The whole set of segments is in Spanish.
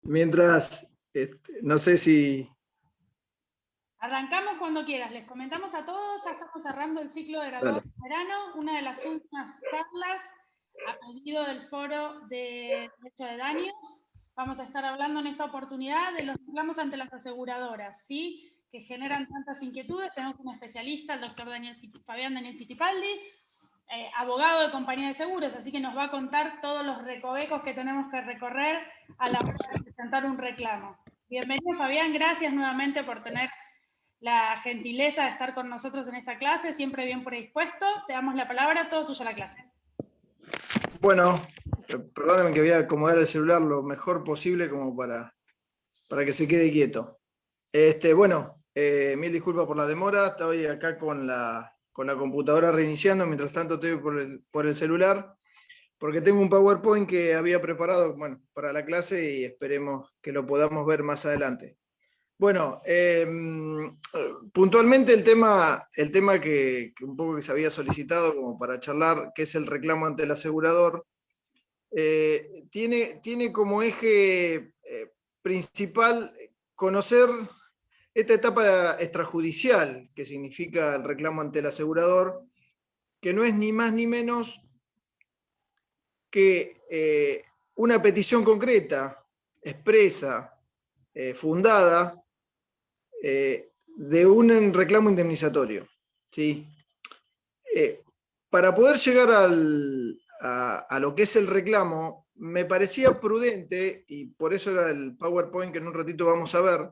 Mientras, no sé si... Arrancamos cuando quieras. Les comentamos a todos, ya estamos cerrando el ciclo de graduados Dale. de verano. Una de las últimas charlas a pedido del foro de derecho de daños. Vamos a estar hablando en esta oportunidad de los reclamos ante las aseguradoras, ¿sí? Que generan tantas inquietudes. Tenemos un especialista, el doctor Fabián Daniel Fittipaldi, abogado de compañía de seguros, así que nos va a contar todos los recovecos que tenemos que recorrer a la hora de presentar un reclamo. Bienvenido, Fabián. Gracias nuevamente por tener la gentileza de estar con nosotros en esta clase, siempre bien predispuesto. Te damos la palabra, todo tuyo la clase. Bueno, perdónenme que voy a acomodar el celular lo mejor posible como para que se quede quieto. Bueno, mil disculpas por la demora, estoy acá con la computadora reiniciando, mientras tanto estoy por el celular, porque tengo un PowerPoint que había preparado, bueno, para la clase y esperemos que lo podamos ver más adelante. Bueno, puntualmente el tema que un poco que se había solicitado como para charlar, que es el reclamo ante el asegurador, tiene como eje principal conocer esta etapa extrajudicial que significa el reclamo ante el asegurador, que no es ni más ni menos que una petición concreta, expresa, fundada, de un reclamo indemnizatorio, ¿sí? Para poder llegar a lo que es el reclamo, me parecía prudente, y por eso era el PowerPoint que en un ratito vamos a ver,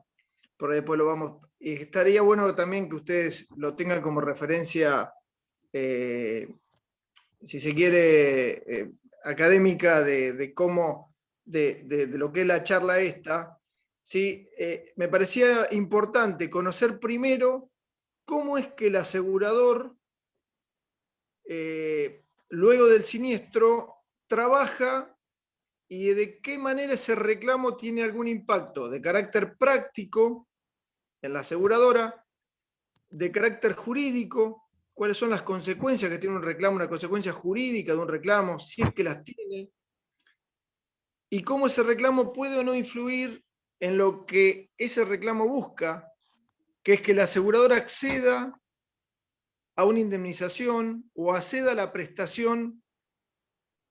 pero después lo vamos... Y estaría bueno también que ustedes lo tengan como referencia, si se quiere, académica de cómo, de lo que es la charla esta. ¿Sí? Me parecía importante conocer primero cómo es que el asegurador, luego del siniestro, trabaja y de qué manera ese reclamo tiene algún impacto de carácter práctico en la aseguradora, de carácter jurídico, cuáles son las consecuencias que tiene un reclamo, una consecuencia jurídica de un reclamo, si es que las tiene, y cómo ese reclamo puede o no influir en lo que ese reclamo busca, que es que la aseguradora acceda a una indemnización o acceda a la prestación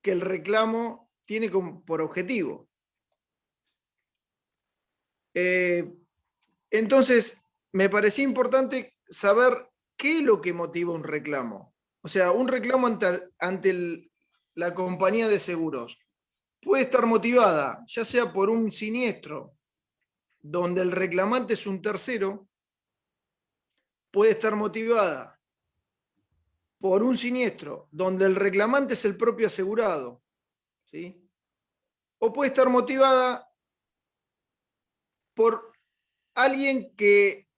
que el reclamo tiene por objetivo. Entonces, me parecía importante saber qué es lo que motiva un reclamo. O sea, un reclamo ante la compañía de seguros puede estar motivada ya sea por un siniestro donde el reclamante es un tercero, puede estar motivada por un siniestro donde el reclamante es el propio asegurado, ¿sí? O puede estar motivada por alguien que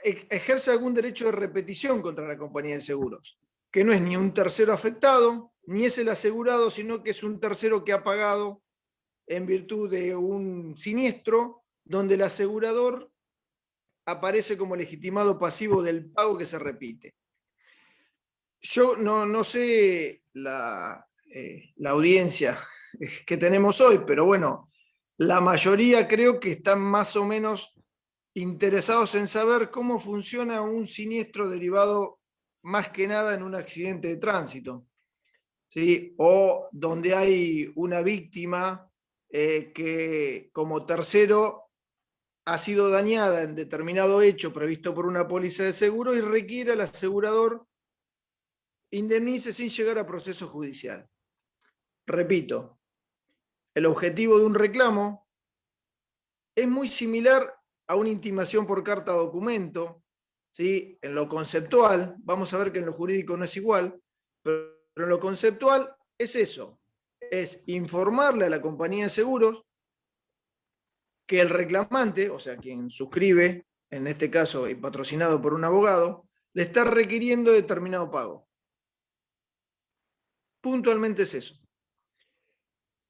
ejerce algún derecho de repetición contra la compañía de seguros, que no es ni un tercero afectado, ni es el asegurado, sino que es un tercero que ha pagado en virtud de un siniestro donde el asegurador aparece como legitimado pasivo del pago que se repite. Yo no sé la audiencia que tenemos hoy, pero bueno, la mayoría creo que están más o menos interesados en saber cómo funciona un siniestro derivado más que nada en un accidente de tránsito, ¿sí? O donde hay una víctima que como tercero ha sido dañada en determinado hecho previsto por una póliza de seguro y requiere al asegurador indemnice sin llegar a proceso judicial. Repito, el objetivo de un reclamo es muy similar a una intimación por carta o documento, ¿sí? En lo conceptual, vamos a ver que en lo jurídico no es igual, pero en lo conceptual es eso, es informarle a la compañía de seguros que el reclamante, o sea, quien suscribe, en este caso y patrocinado por un abogado, le está requiriendo determinado pago. Puntualmente es eso.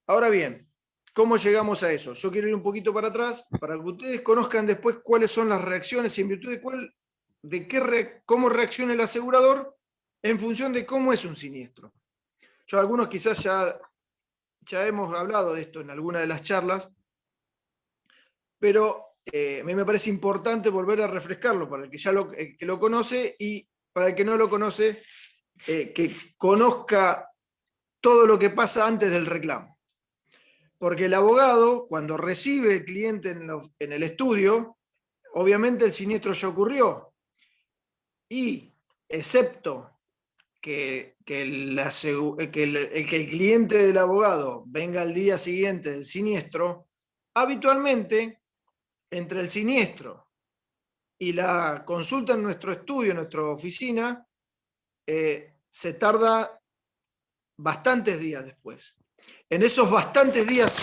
Ahora bien, ¿cómo llegamos a eso? Yo quiero ir un poquito para atrás para que ustedes conozcan después cuáles son las reacciones y en virtud de cómo reacciona el asegurador en función de cómo es un siniestro. Yo algunos quizás ya hemos hablado de esto en alguna de las charlas, pero a mí me parece importante volver a refrescarlo para el que ya que lo conoce, y para el que no lo conoce, que conozca todo lo que pasa antes del reclamo. Porque el abogado, cuando recibe el cliente en el estudio, obviamente el siniestro ya ocurrió, y excepto que el cliente del abogado venga al día siguiente del siniestro, habitualmente entre el siniestro y la consulta en nuestro estudio, en nuestra oficina, se tarda bastantes días después. En esos bastantes días,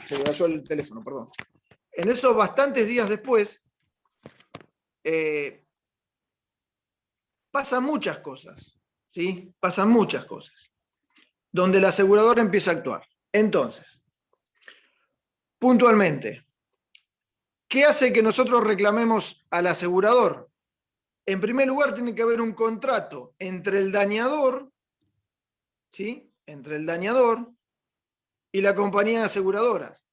se me cayó el teléfono, perdón. En esos bastantes días después, pasan muchas cosas, ¿sí? Pasan muchas cosas, donde la aseguradora empieza a actuar. Entonces, puntualmente, ¿qué hace que nosotros reclamemos al asegurador? En primer lugar, tiene que haber un contrato entre el dañador, ¿sí? Entre el dañador y la compañía de aseguradoras.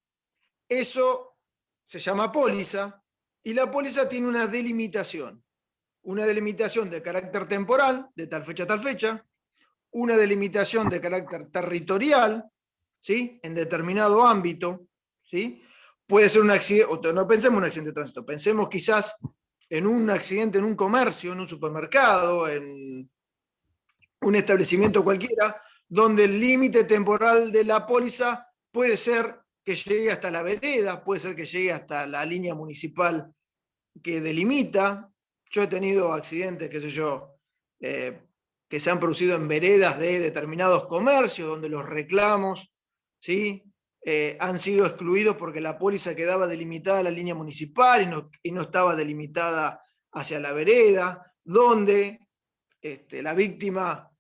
Eso se llama póliza, y la póliza tiene una delimitación de carácter temporal, de tal fecha a tal fecha, una delimitación de carácter territorial, ¿sí? En determinado ámbito, ¿sí? Puede ser un accidente, no pensemos en un accidente de tránsito, pensemos quizás en un accidente en un comercio, en un supermercado, en un establecimiento cualquiera, donde el límite temporal de la póliza puede ser que llegue hasta la vereda, puede ser que llegue hasta la línea municipal que delimita. Yo he tenido accidentes, qué sé yo, que se han producido en veredas de determinados comercios, donde los reclamos, ¿sí? Han sido excluidos porque la póliza quedaba delimitada a la línea municipal y no estaba delimitada hacia la vereda, donde la víctima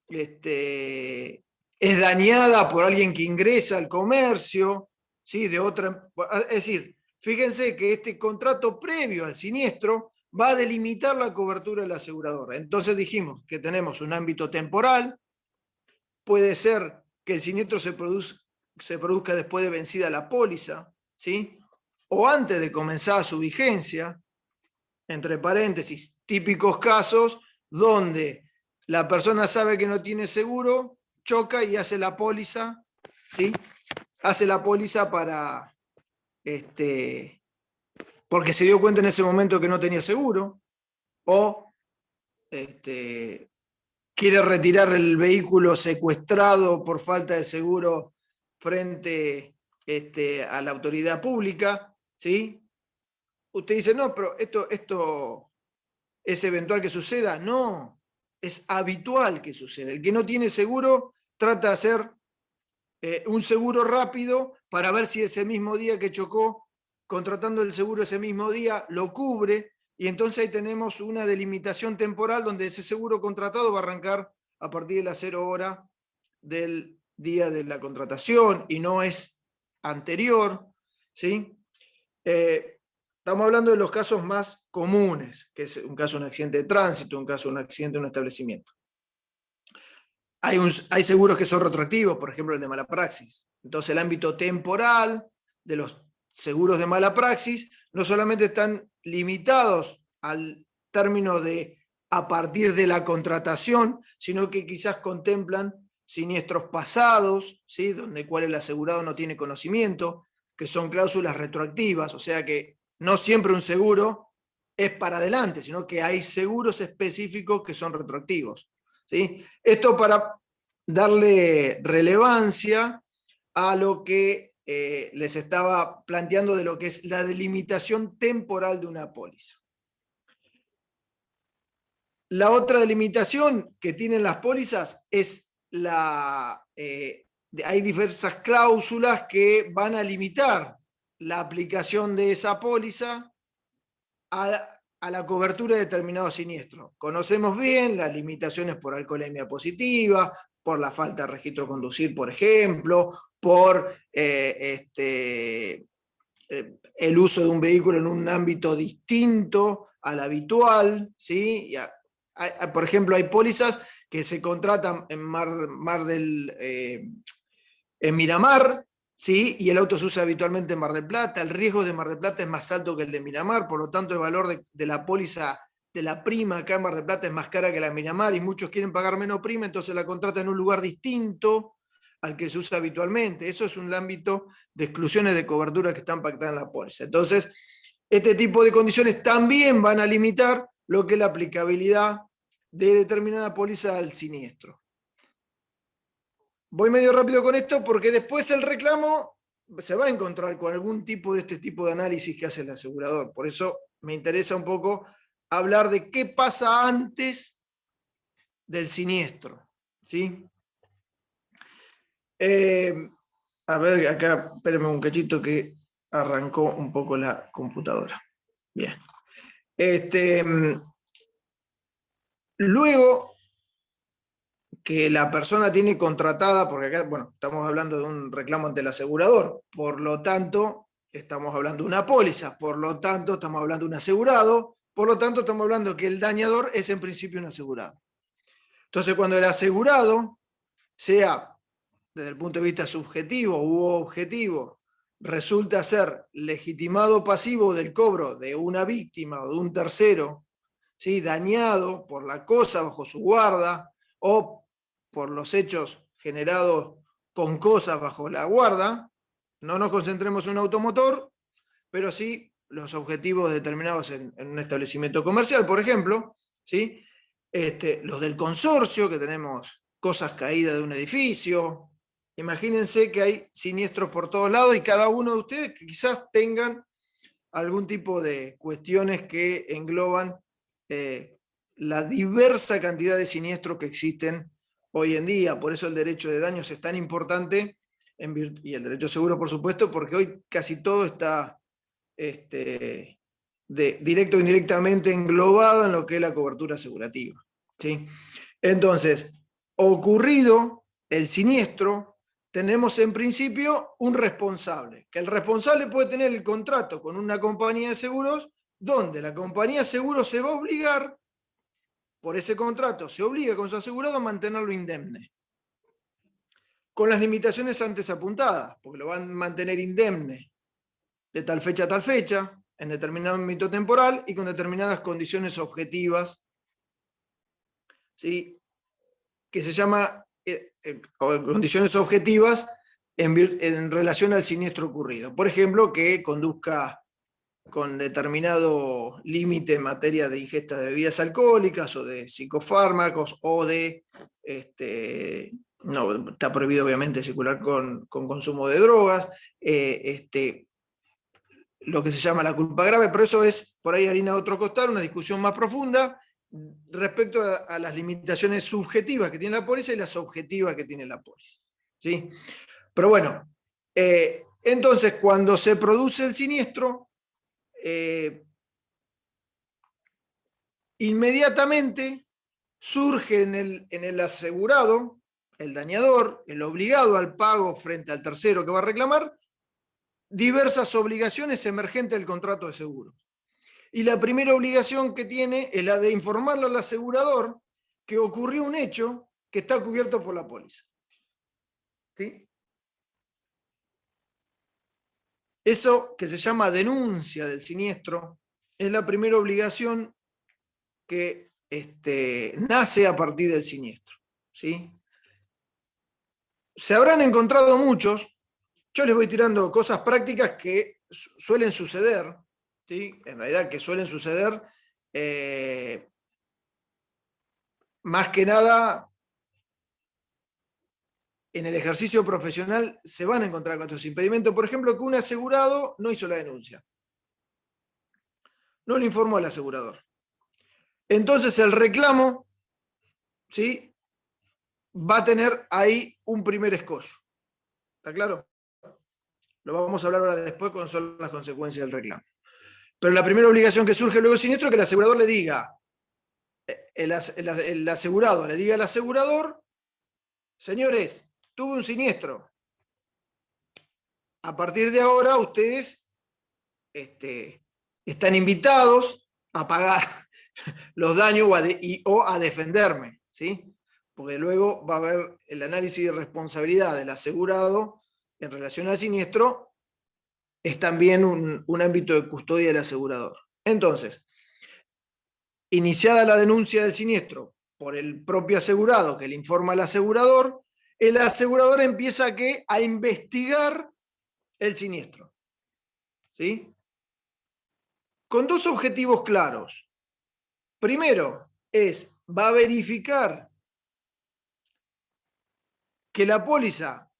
es dañada por alguien que ingresa al comercio, ¿sí? Es decir, fíjense que este contrato previo al siniestro va a delimitar la cobertura de la aseguradora. Entonces dijimos que tenemos un ámbito temporal, puede ser que el siniestro se produzca después de vencida la póliza, ¿sí? O antes de comenzar su vigencia, entre paréntesis, típicos casos donde la persona sabe que no tiene seguro, choca y hace la póliza, ¿sí? Hace la póliza para, porque se dio cuenta en ese momento que no tenía seguro, o quiere retirar el vehículo secuestrado por falta de seguro frente a la autoridad pública, ¿sí? Usted dice, no, pero esto ¿es eventual que suceda? No, es habitual que suceda. El que no tiene seguro trata de hacer un seguro rápido para ver si ese mismo día que chocó, contratando el seguro ese mismo día, lo cubre, y entonces ahí tenemos una delimitación temporal donde ese seguro contratado va a arrancar a partir de las 0 horas del día de la contratación y no es anterior, ¿sí? Estamos hablando de los casos más comunes, que es un caso de un accidente de tránsito, un caso de un accidente en un establecimiento. Hay seguros que son retroactivos, por ejemplo el de mala praxis. Entonces el ámbito temporal de los seguros de mala praxis no solamente están limitados al término de a partir de la contratación, sino que quizás contemplan siniestros pasados, ¿sí? Donde cual el asegurado no tiene conocimiento, que son cláusulas retroactivas, o sea que no siempre un seguro es para adelante, sino que hay seguros específicos que son retroactivos, ¿sí? Esto para darle relevancia a lo que les estaba planteando de lo que es la delimitación temporal de una póliza. La otra delimitación que tienen las pólizas es hay diversas cláusulas que van a limitar la aplicación de esa póliza a la cobertura de determinado siniestro. Conocemos bien las limitaciones por alcoholemia positiva, por la falta de registro de conducir, por ejemplo, por el uso de un vehículo en un ámbito distinto al habitual, ¿sí? Por ejemplo, hay pólizas que se contratan en en Miramar, ¿sí? Y el auto se usa habitualmente en Mar del Plata, el riesgo de Mar del Plata es más alto que el de Miramar, por lo tanto el valor de la póliza de la prima acá en Mar del Plata es más cara que la de Miramar y muchos quieren pagar menos prima, entonces la contratan en un lugar distinto al que se usa habitualmente. Eso es un ámbito de exclusiones de cobertura que están pactadas en la póliza. Entonces, este tipo de condiciones también van a limitar lo que es la aplicabilidad de determinada póliza al siniestro. Voy medio rápido con esto porque después el reclamo se va a encontrar con algún tipo de este tipo de análisis que hace el asegurador. Por eso me interesa un poco hablar de qué pasa antes del siniestro. ¿Sí? A ver, acá, espérenme un cachito que arrancó un poco la computadora. Bien. Luego que la persona tiene contratada, porque acá, bueno, estamos hablando de un reclamo ante el asegurador, por lo tanto, estamos hablando de una póliza, por lo tanto, estamos hablando de un asegurado, por lo tanto, estamos hablando que el dañador es en principio un asegurado. Entonces, cuando el asegurado, sea desde el punto de vista subjetivo u objetivo, resulta ser legitimado pasivo del cobro de una víctima o de un tercero, ¿sí? Dañado por la cosa bajo su guarda o por los hechos generados con cosas bajo la guarda, no nos concentremos en un automotor, pero sí los objetivos determinados en un establecimiento comercial, por ejemplo, ¿sí? Los del consorcio, que tenemos cosas caídas de un edificio. Imagínense que hay siniestros por todos lados y cada uno de ustedes que quizás tengan algún tipo de cuestiones que engloban la diversa cantidad de siniestros que existen hoy en día. Por eso el derecho de daños es tan importante, y el derecho seguro, por supuesto, porque hoy casi todo está directo o indirectamente englobado en lo que es la cobertura asegurativa. ¿Sí? Entonces, ocurrido el siniestro, tenemos en principio un responsable, que el responsable puede tener el contrato con una compañía de seguros, donde la compañía de seguros se va a obligar, por ese contrato, se obliga con su asegurado a mantenerlo indemne. Con las limitaciones antes apuntadas, porque lo van a mantener indemne de tal fecha a tal fecha, en determinado ámbito temporal y con determinadas condiciones objetivas, ¿sí? Que se llama condiciones objetivas en relación al siniestro ocurrido. Por ejemplo, que conduzca con determinado límite en materia de ingesta de bebidas alcohólicas o de psicofármacos o de, no, está prohibido obviamente circular con consumo de drogas, lo que se llama la culpa grave, pero eso es por ahí harina de otro costal, una discusión más profunda respecto a las limitaciones subjetivas que tiene la póliza y las objetivas que tiene la póliza. ¿Sí? Pero bueno, entonces cuando se produce el siniestro, inmediatamente surge en el asegurado, el dañador, el obligado al pago frente al tercero que va a reclamar, diversas obligaciones emergentes del contrato de seguro. Y la primera obligación que tiene es la de informarle al asegurador que ocurrió un hecho que está cubierto por la póliza. ¿Sí? Eso que se llama denuncia del siniestro es la primera obligación que nace a partir del siniestro. ¿Sí? Se habrán encontrado muchos, yo les voy tirando cosas prácticas que suelen suceder, ¿sí? En realidad que suelen suceder más que nada en el ejercicio profesional se van a encontrar con estos impedimentos. Por ejemplo, que un asegurado no hizo la denuncia. No le informó al asegurador. Entonces el reclamo, ¿sí?, va a tener ahí un primer escollo. ¿Está claro? Lo vamos a hablar ahora después con son las consecuencias del reclamo. Pero la primera obligación que surge luego del siniestro es que el asegurador le diga, el asegurado le diga al asegurador, señores, tuve un siniestro. A partir de ahora ustedes están invitados a pagar los daños o a defenderme, ¿sí? Porque luego va a haber el análisis de responsabilidad del asegurado en relación al siniestro es también un ámbito de custodia del asegurador. Entonces, iniciada la denuncia del siniestro por el propio asegurado que le informa al asegurador, el asegurador empieza a investigar el siniestro. ¿Sí? Con dos objetivos claros. Primero, va a verificar que la póliza,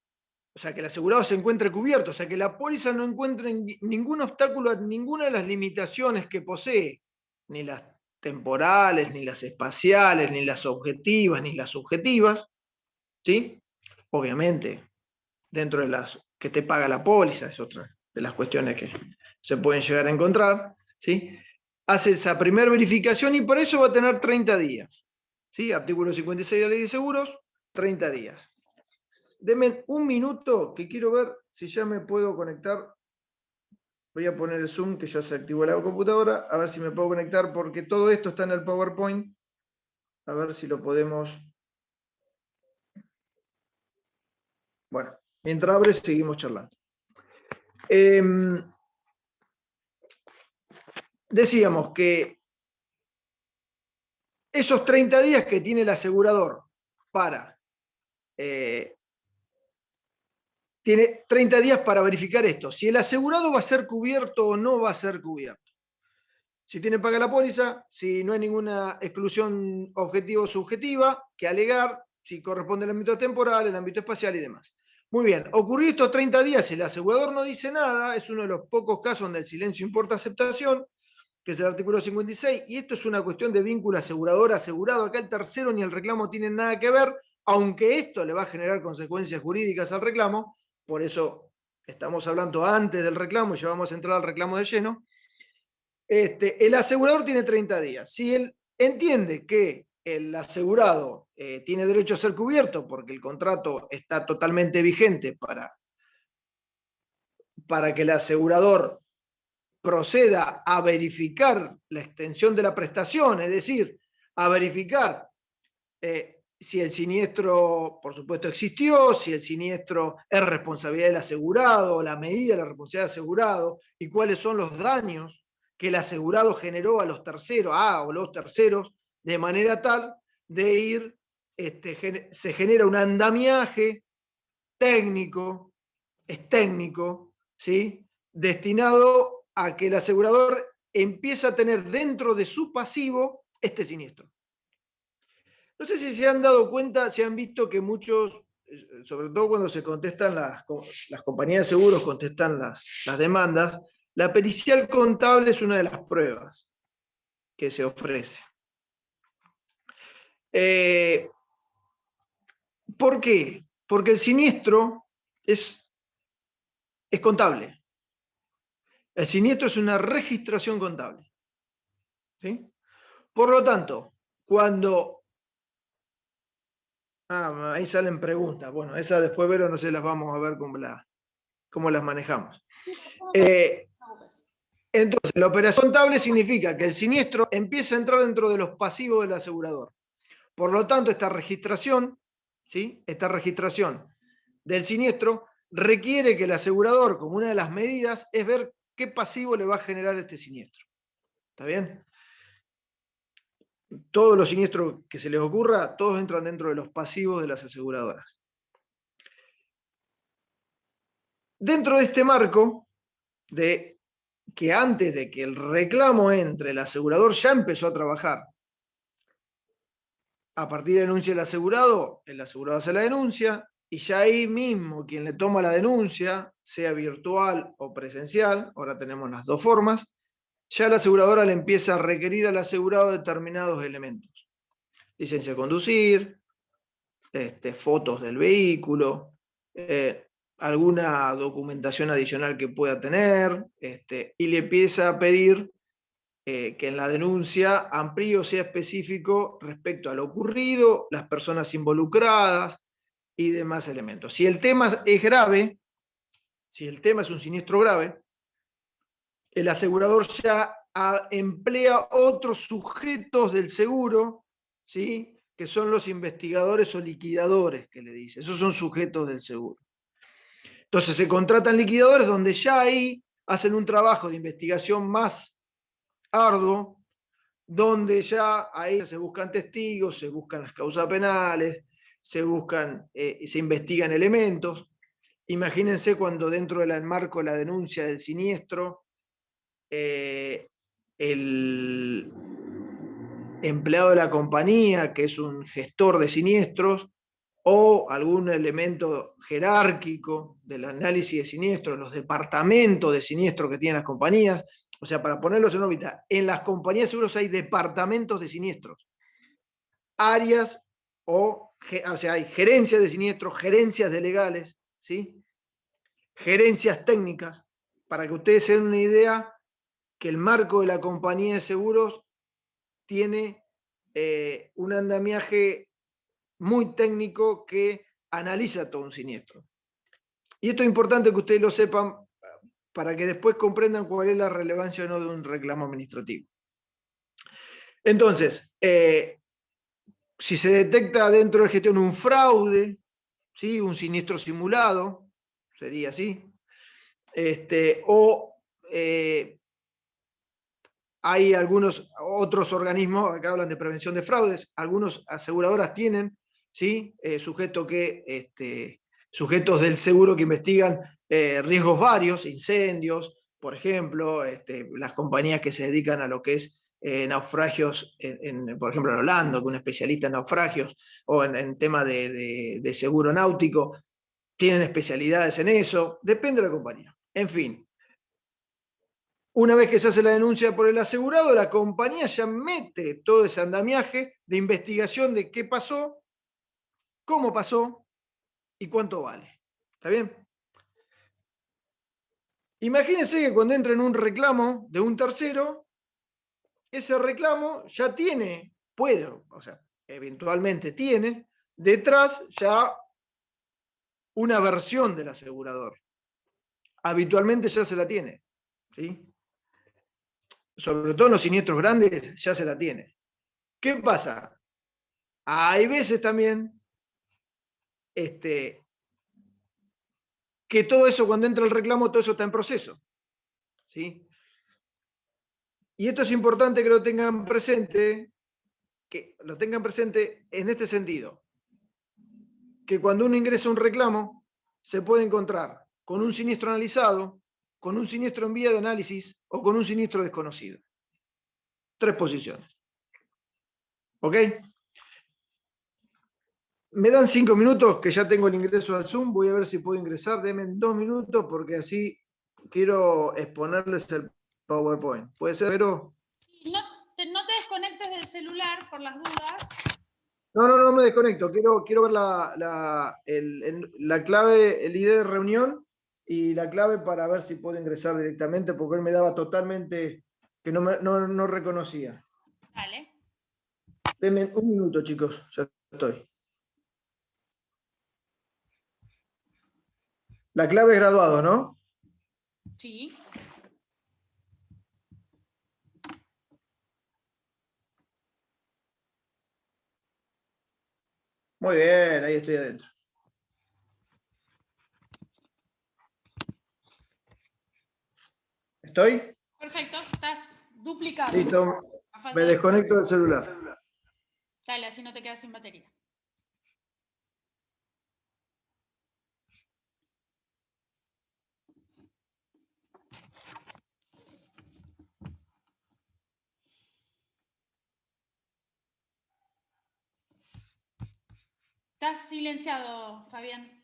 o sea, que el asegurado se encuentre cubierto, o sea, que la póliza no encuentre ningún obstáculo a ninguna de las limitaciones que posee, ni las temporales, ni las espaciales, ni las objetivas, ni las subjetivas, ¿sí? Obviamente, dentro de las que te paga la póliza, es otra de las cuestiones que se pueden llegar a encontrar, ¿sí? Hace esa primera verificación y por eso va a tener 30 días, ¿sí? Artículo 56 de la Ley de Seguros, 30 días. Denme un minuto que quiero ver si ya me puedo conectar. Voy a poner el Zoom que ya se activó la computadora, a ver si me puedo conectar porque todo esto está en el PowerPoint. A ver si lo podemos... Bueno, mientras abre seguimos charlando. Decíamos que esos 30 días que tiene el asegurador tiene 30 días para verificar esto, si el asegurado va a ser cubierto o no va a ser cubierto. Si tiene paga la póliza, si no hay ninguna exclusión objetiva o subjetiva que alegar, si corresponde al ámbito temporal, el ámbito espacial y demás. Muy bien, ocurrió estos 30 días, el asegurador no dice nada, es uno de los pocos casos donde el silencio importa aceptación, que es el artículo 56, y esto es una cuestión de vínculo asegurador-asegurado. Acá el tercero ni el reclamo tienen nada que ver, aunque esto le va a generar consecuencias jurídicas al reclamo, por eso estamos hablando antes del reclamo y ya vamos a entrar al reclamo de lleno. El asegurador tiene 30 días. Si él entiende que el asegurado tiene derecho a ser cubierto porque el contrato está totalmente vigente para que el asegurador proceda a verificar la extensión de la prestación, es decir, a verificar si el siniestro, por supuesto, existió, si el siniestro es responsabilidad del asegurado, la medida de la responsabilidad del asegurado y cuáles son los daños que el asegurado generó a los terceros, o los terceros, de manera tal de ir, se genera un andamiaje técnico, ¿sí? Destinado a que el asegurador empiece a tener dentro de su pasivo este siniestro. No sé si se han dado cuenta, si han visto que muchos, sobre todo cuando se contestan las compañías de seguros, contestan las demandas, la pericial contable es una de las pruebas que se ofrece. ¿Por qué? Porque el siniestro es contable. El siniestro es una registración contable. ¿Sí? Por lo tanto, cuando... ahí salen preguntas. Bueno, esas después, Vero, no sé, las vamos a ver cómo las manejamos. Entonces, la operación contable significa que el siniestro empieza a entrar dentro de los pasivos del asegurador. Por lo tanto, esta registración, ¿sí? Esta registración del siniestro requiere que el asegurador, como una de las medidas, es ver qué pasivo le va a generar este siniestro. ¿Está bien? Todos los siniestros que se les ocurra, todos entran dentro de los pasivos de las aseguradoras. Dentro de este marco, de que antes de que el reclamo entre, el asegurador ya empezó a trabajar. A partir de la denuncia del asegurado, el asegurado hace la denuncia, y ya ahí mismo quien le toma la denuncia, sea virtual o presencial, ahora tenemos las dos formas, ya la aseguradora le empieza a requerir al asegurado determinados elementos. Licencia de conducir, fotos del vehículo, alguna documentación adicional que pueda tener, y le empieza a pedir que en la denuncia amplíe o sea específico respecto a lo ocurrido, las personas involucradas y demás elementos. Si el tema es grave, si el tema es un siniestro grave, el asegurador ya emplea otros sujetos del seguro, ¿sí? Que son los investigadores o liquidadores, que le dice. Esos son sujetos del seguro. Entonces se contratan liquidadores donde ya ahí hacen un trabajo de investigación más arduo, donde ya ahí se buscan testigos, se buscan las causas penales, se buscan, se investigan elementos. Imagínense cuando dentro del marco de la denuncia del siniestro, el empleado de la compañía, que es un gestor de siniestros, o algún elemento jerárquico del análisis de siniestros, los departamentos de siniestros que tienen las compañías. O sea, para ponerlos en órbita, en las compañías de seguros hay departamentos de siniestros, áreas o sea, hay gerencias de siniestros, gerencias de legales, ¿sí? Gerencias técnicas, para que ustedes se den una idea que el marco de la compañía de seguros tiene un andamiaje muy técnico que analiza todo un siniestro. Y esto es importante que ustedes lo sepan para que después comprendan cuál es la relevancia o no de un reclamo administrativo. Entonces, si se detecta dentro de la gestión un fraude, ¿sí? Un siniestro simulado, sería así, o hay algunos otros organismos, acá hablan de prevención de fraudes, algunas aseguradoras tienen, ¿sí? Sujetos del seguro que investigan riesgos varios, incendios, por ejemplo, las compañías que se dedican a lo que es naufragios, por ejemplo en Holanda, que es un especialista en naufragios, o en tema de seguro náutico, tienen especialidades en eso, depende de la compañía. En fin, una vez que se hace la denuncia por el asegurado, la compañía ya mete todo ese andamiaje de investigación de qué pasó, cómo pasó y cuánto vale. ¿Está bien? Imagínense que cuando entra en un reclamo de un tercero, ese reclamo ya puede, o sea, eventualmente tiene, detrás ya una versión del asegurador. Habitualmente ya se la tiene, ¿sí? Sobre todo en los siniestros grandes ya se la tiene. ¿Qué pasa? Hay veces también que todo eso, cuando entra el reclamo, todo eso está en proceso, ¿sí? Y esto es importante que lo tengan presente en este sentido, que cuando uno ingresa un reclamo, se puede encontrar con un siniestro analizado, con un siniestro en vía de análisis o con un siniestro desconocido. 3 posiciones. ¿Ok? Me dan 5 minutos que ya tengo el ingreso al Zoom. Voy a ver si puedo ingresar. Denme 2 minutos porque así quiero exponerles el PowerPoint. ¿Puede ser, pero? No te desconectes del celular por las dudas. No me desconecto. Quiero ver la clave, el ID de reunión y la clave para ver si puedo ingresar directamente porque él me daba totalmente que no reconocía. Dale. Denme un minuto, chicos. Ya estoy. La clave es graduado, ¿no? Sí. Muy bien, ahí estoy adentro. ¿Estoy? Perfecto, estás duplicado. Listo. Me desconecto del celular. Dale, así no te quedas sin batería. Estás silenciado, Fabián.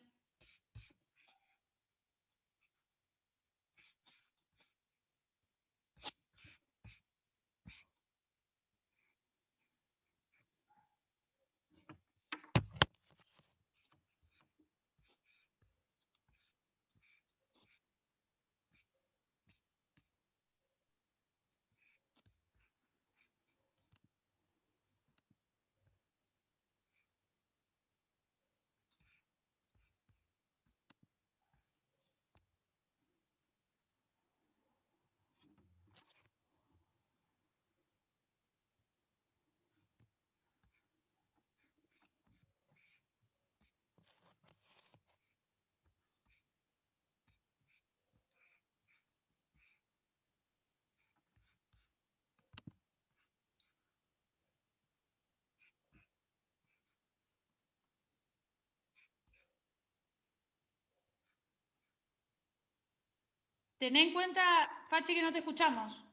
Ten en cuenta, Fachi, que no te escuchamos.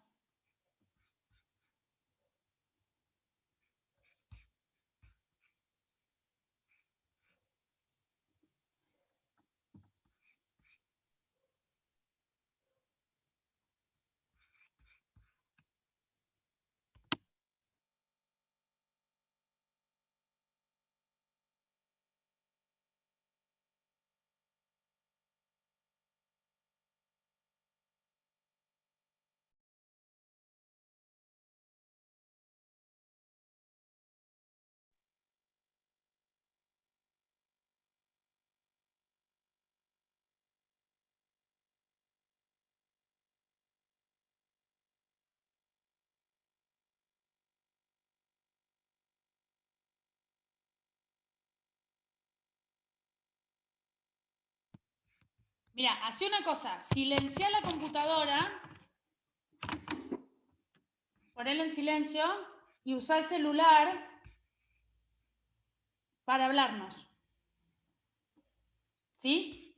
Mira, hace una cosa, silencia la computadora, ponela en silencio y usa el celular para hablarnos. ¿Sí?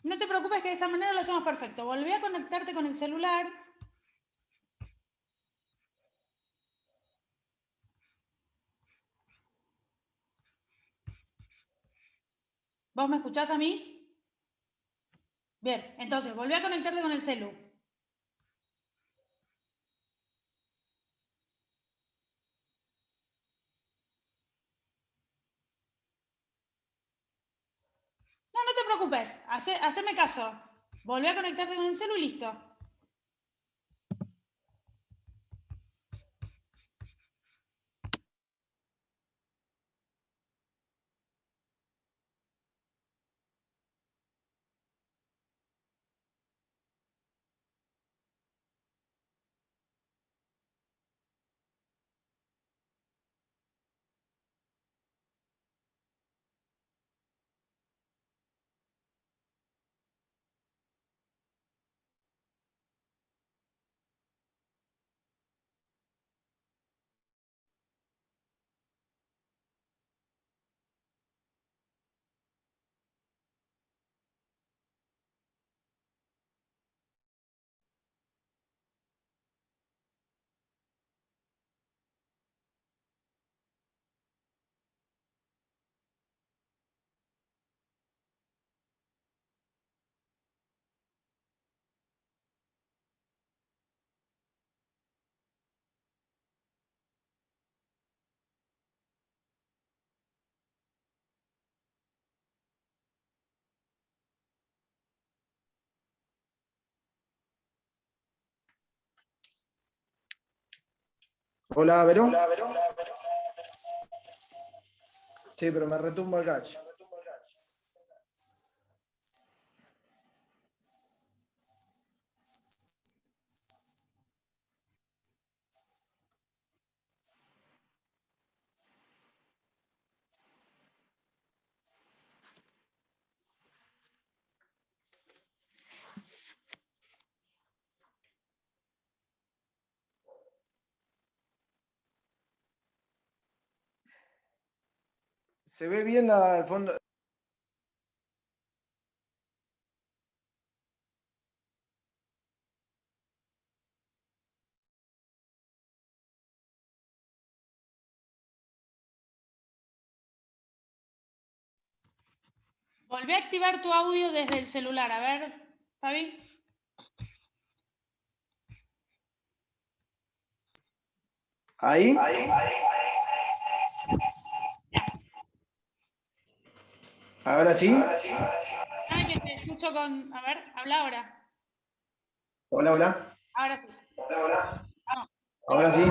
No te preocupes que de esa manera lo hacemos perfecto. Volví a conectarte con el celular. ¿Vos me escuchás a mí? Bien, entonces volví a conectarte con el celu. No, no te preocupes, haceme caso. Volví a conectarte con el celu y listo. Hola, Verón. Sí, pero me retumba el gallo. ¿Se ve bien el fondo? Volví a activar tu audio desde el celular. A ver, Fabi. Ahí. Ahora sí. Ay, que te escucho con... A ver, habla ahora. Hola, hola. Ahora sí. Vamos. Ahora sí.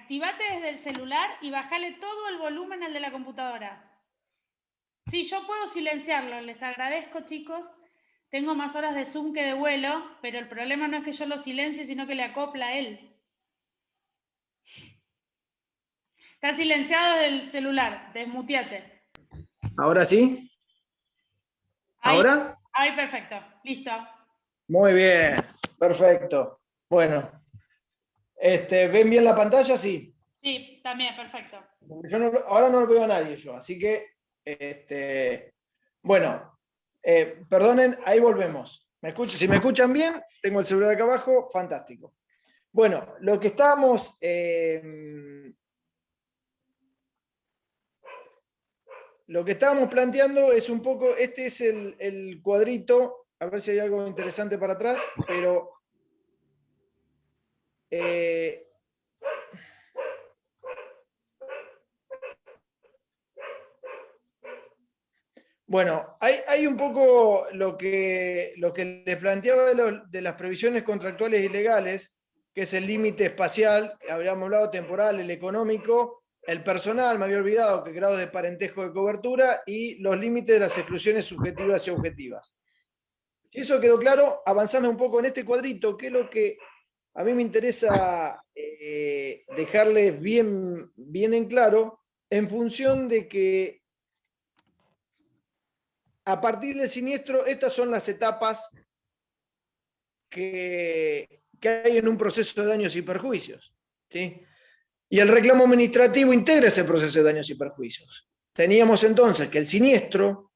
activate desde el celular y bajale todo el volumen al de la computadora. Sí, yo puedo silenciarlo, les agradezco, chicos. Tengo más horas de Zoom que de vuelo, pero el problema no es que yo lo silencie, sino que le acopla a él. Está silenciado desde el celular, desmuteate. ¿Ahora sí? Ahí, ¿Ahora? ahí, perfecto, listo. Muy bien, perfecto. Bueno, ¿ven bien la pantalla? Sí. Sí, también, perfecto. Yo ahora no lo veo a nadie yo, así que, bueno, perdonen, ahí volvemos. Si me escuchan bien, tengo el celular acá abajo, fantástico. Bueno, lo que estábamos planteando es un poco, este es el cuadrito, a ver si hay algo interesante para atrás, pero bueno, hay un poco lo que les planteaba de las previsiones contractuales y legales, que es el límite espacial, habíamos hablado temporal, el económico, el personal, me había olvidado, que grado de parentesco de cobertura, y los límites de las exclusiones subjetivas y objetivas. Si eso quedó claro, avanzame un poco en este cuadrito, que es lo que a mí me interesa dejarles bien en claro, en función de que a partir del siniestro, estas son las etapas que hay en un proceso de daños y perjuicios. ¿Sí? Y el reclamo administrativo integra ese proceso de daños y perjuicios. Teníamos entonces que el siniestro,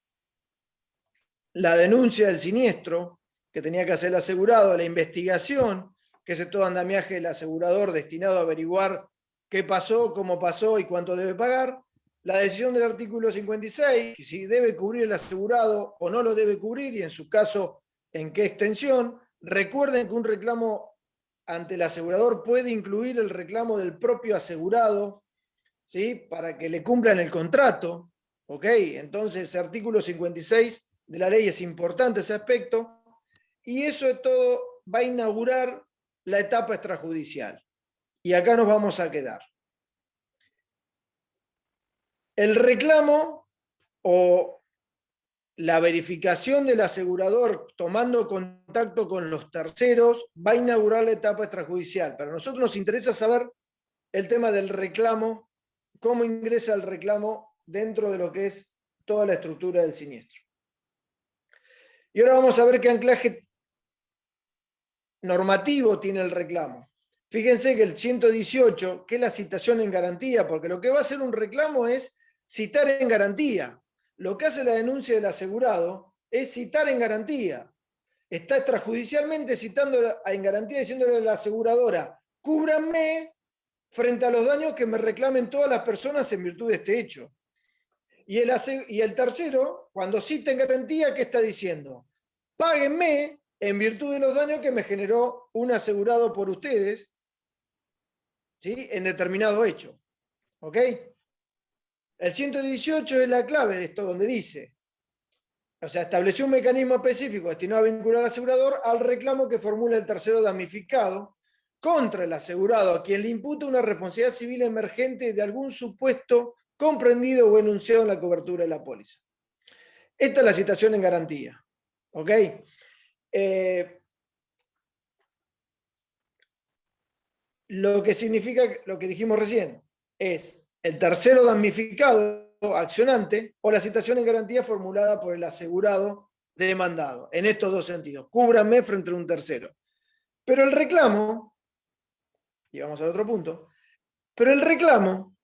la denuncia del siniestro, que tenía que hacer el asegurado, la investigación, que es todo andamiaje del asegurador destinado a averiguar qué pasó, cómo pasó y cuánto debe pagar. La decisión del artículo 56, que si debe cubrir el asegurado o no lo debe cubrir y en su caso en qué extensión. Recuerden que un reclamo ante el asegurador puede incluir el reclamo del propio asegurado, ¿sí? Para que le cumplan el contrato. ¿Ok? Entonces, ese artículo 56 de la ley es importante ese aspecto. Y eso de todo va a inaugurar la etapa extrajudicial. Y acá nos vamos a quedar. El reclamo o la verificación del asegurador tomando contacto con los terceros va a inaugurar la etapa extrajudicial. Pero a nosotros nos interesa saber el tema del reclamo, cómo ingresa el reclamo dentro de lo que es toda la estructura del siniestro. Y ahora vamos a ver qué anclaje normativo tiene el reclamo. Fíjense que el 118, que es la citación en garantía, porque lo que va a hacer un reclamo es citar en garantía. Lo que hace la denuncia del asegurado es citar en garantía. Está extrajudicialmente citando en garantía, diciéndole a la aseguradora, cúbranme frente a los daños que me reclamen todas las personas en virtud de este hecho. Y el tercero, cuando cita en garantía, ¿qué está diciendo? Páguenme en virtud de los daños que me generó un asegurado por ustedes, ¿sí? En determinado hecho. ¿Ok? El 118 es la clave de esto, donde dice, o sea, estableció un mecanismo específico destinado a vincular al asegurador al reclamo que formula el tercero damnificado contra el asegurado, a quien le imputa una responsabilidad civil emergente de algún supuesto comprendido o enunciado en la cobertura de la póliza. Esta es la citación en garantía. ¿Ok? Lo que significa, lo que dijimos recién, es el tercero damnificado, accionante, o la citación en garantía formulada por el asegurado demandado. En estos dos sentidos. Cúbranme frente a un tercero. Pero el reclamo, y vamos al otro punto, pero el reclamo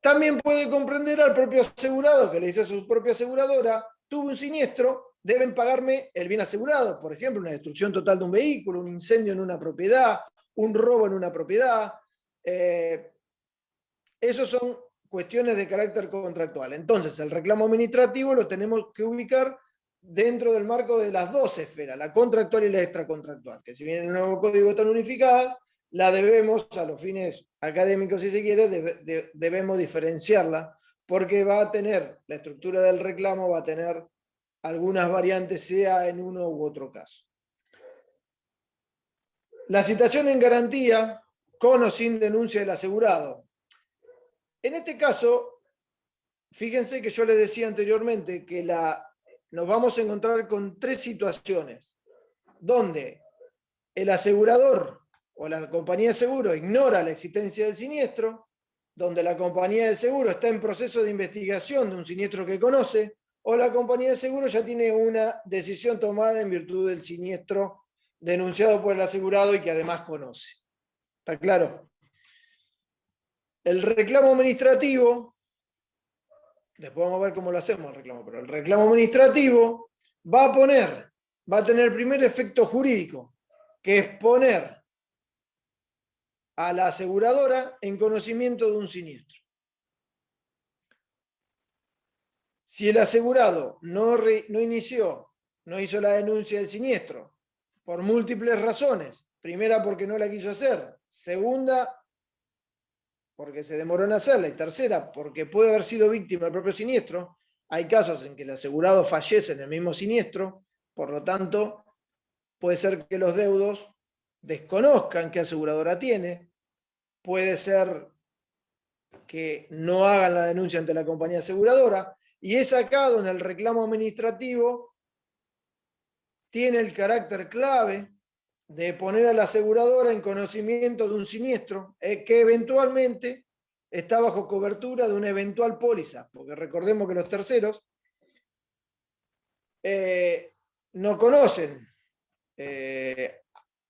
también puede comprender al propio asegurado, que le dice a su propia aseguradora, tuve un siniestro, deben pagarme el bien asegurado, por ejemplo, una destrucción total de un vehículo, un incendio en una propiedad, un robo en una propiedad. Esos son cuestiones de carácter contractual. Entonces, el reclamo administrativo lo tenemos que ubicar dentro del marco de las dos esferas, la contractual y la extracontractual, que si bien en el nuevo código están unificadas, la debemos, a los fines académicos si se quiere, debemos diferenciarla, porque va a tener, la estructura del reclamo va a tener algunas variantes, sea en uno u otro caso. La citación en garantía con o sin denuncia del asegurado. En este caso, fíjense que yo les decía anteriormente que nos vamos a encontrar con 3 situaciones, donde el asegurador o la compañía de seguro ignora la existencia del siniestro, donde la compañía de seguro está en proceso de investigación de un siniestro que conoce, o la compañía de seguro ya tiene una decisión tomada en virtud del siniestro denunciado por el asegurado y que además conoce. ¿Está claro? El reclamo administrativo, después vamos a ver cómo lo hacemos el reclamo, pero el reclamo administrativo va a tener el primer efecto jurídico, que es poner a la aseguradora en conocimiento de un siniestro. Si el asegurado no hizo la denuncia del siniestro por múltiples razones, primera porque no la quiso hacer, segunda porque se demoró en hacerla y tercera porque puede haber sido víctima del propio siniestro, hay casos en que el asegurado fallece en el mismo siniestro, por lo tanto puede ser que los deudos desconozcan qué aseguradora tiene, puede ser que no hagan la denuncia ante la compañía aseguradora, y es acá donde el reclamo administrativo tiene el carácter clave de poner a la aseguradora en conocimiento de un siniestro que eventualmente está bajo cobertura de una eventual póliza, porque recordemos que los terceros no conocen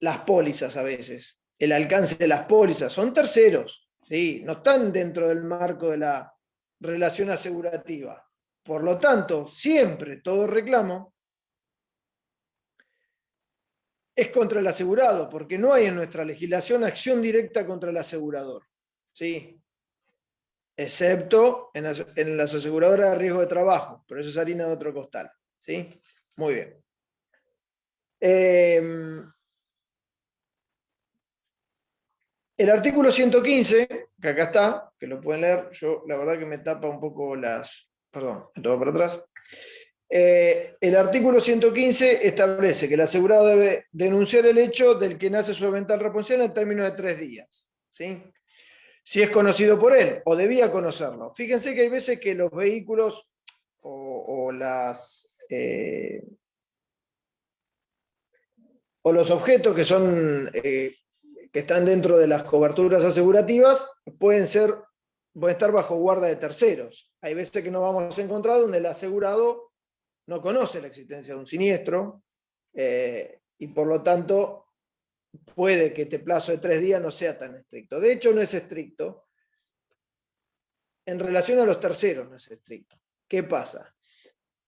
las pólizas a veces, el alcance de las pólizas, son terceros, ¿sí? No están dentro del marco de la relación asegurativa. Por lo tanto, siempre todo reclamo es contra el asegurado, porque no hay en nuestra legislación acción directa contra el asegurador, ¿sí? Excepto en las aseguradoras de riesgo de trabajo, pero eso es harina de otro costal, ¿sí? Muy bien. El artículo 115, que acá está, que lo pueden leer, yo la verdad que me tapa un poco las... Perdón, me tomo para atrás. El artículo 115 establece que el asegurado debe denunciar el hecho del que nace su eventual responsabilidad en términos de 3 días, ¿sí? Si es conocido por él o debía conocerlo. Fíjense que hay veces que los vehículos o los objetos que son que están dentro de las coberturas asegurativas pueden estar bajo guarda de terceros. Hay veces que nos vamos a encontrar donde el asegurado no conoce la existencia de un siniestro y por lo tanto puede que este plazo de 3 días no sea tan estricto. De hecho, no es estricto. En relación a los terceros no es estricto. ¿Qué pasa?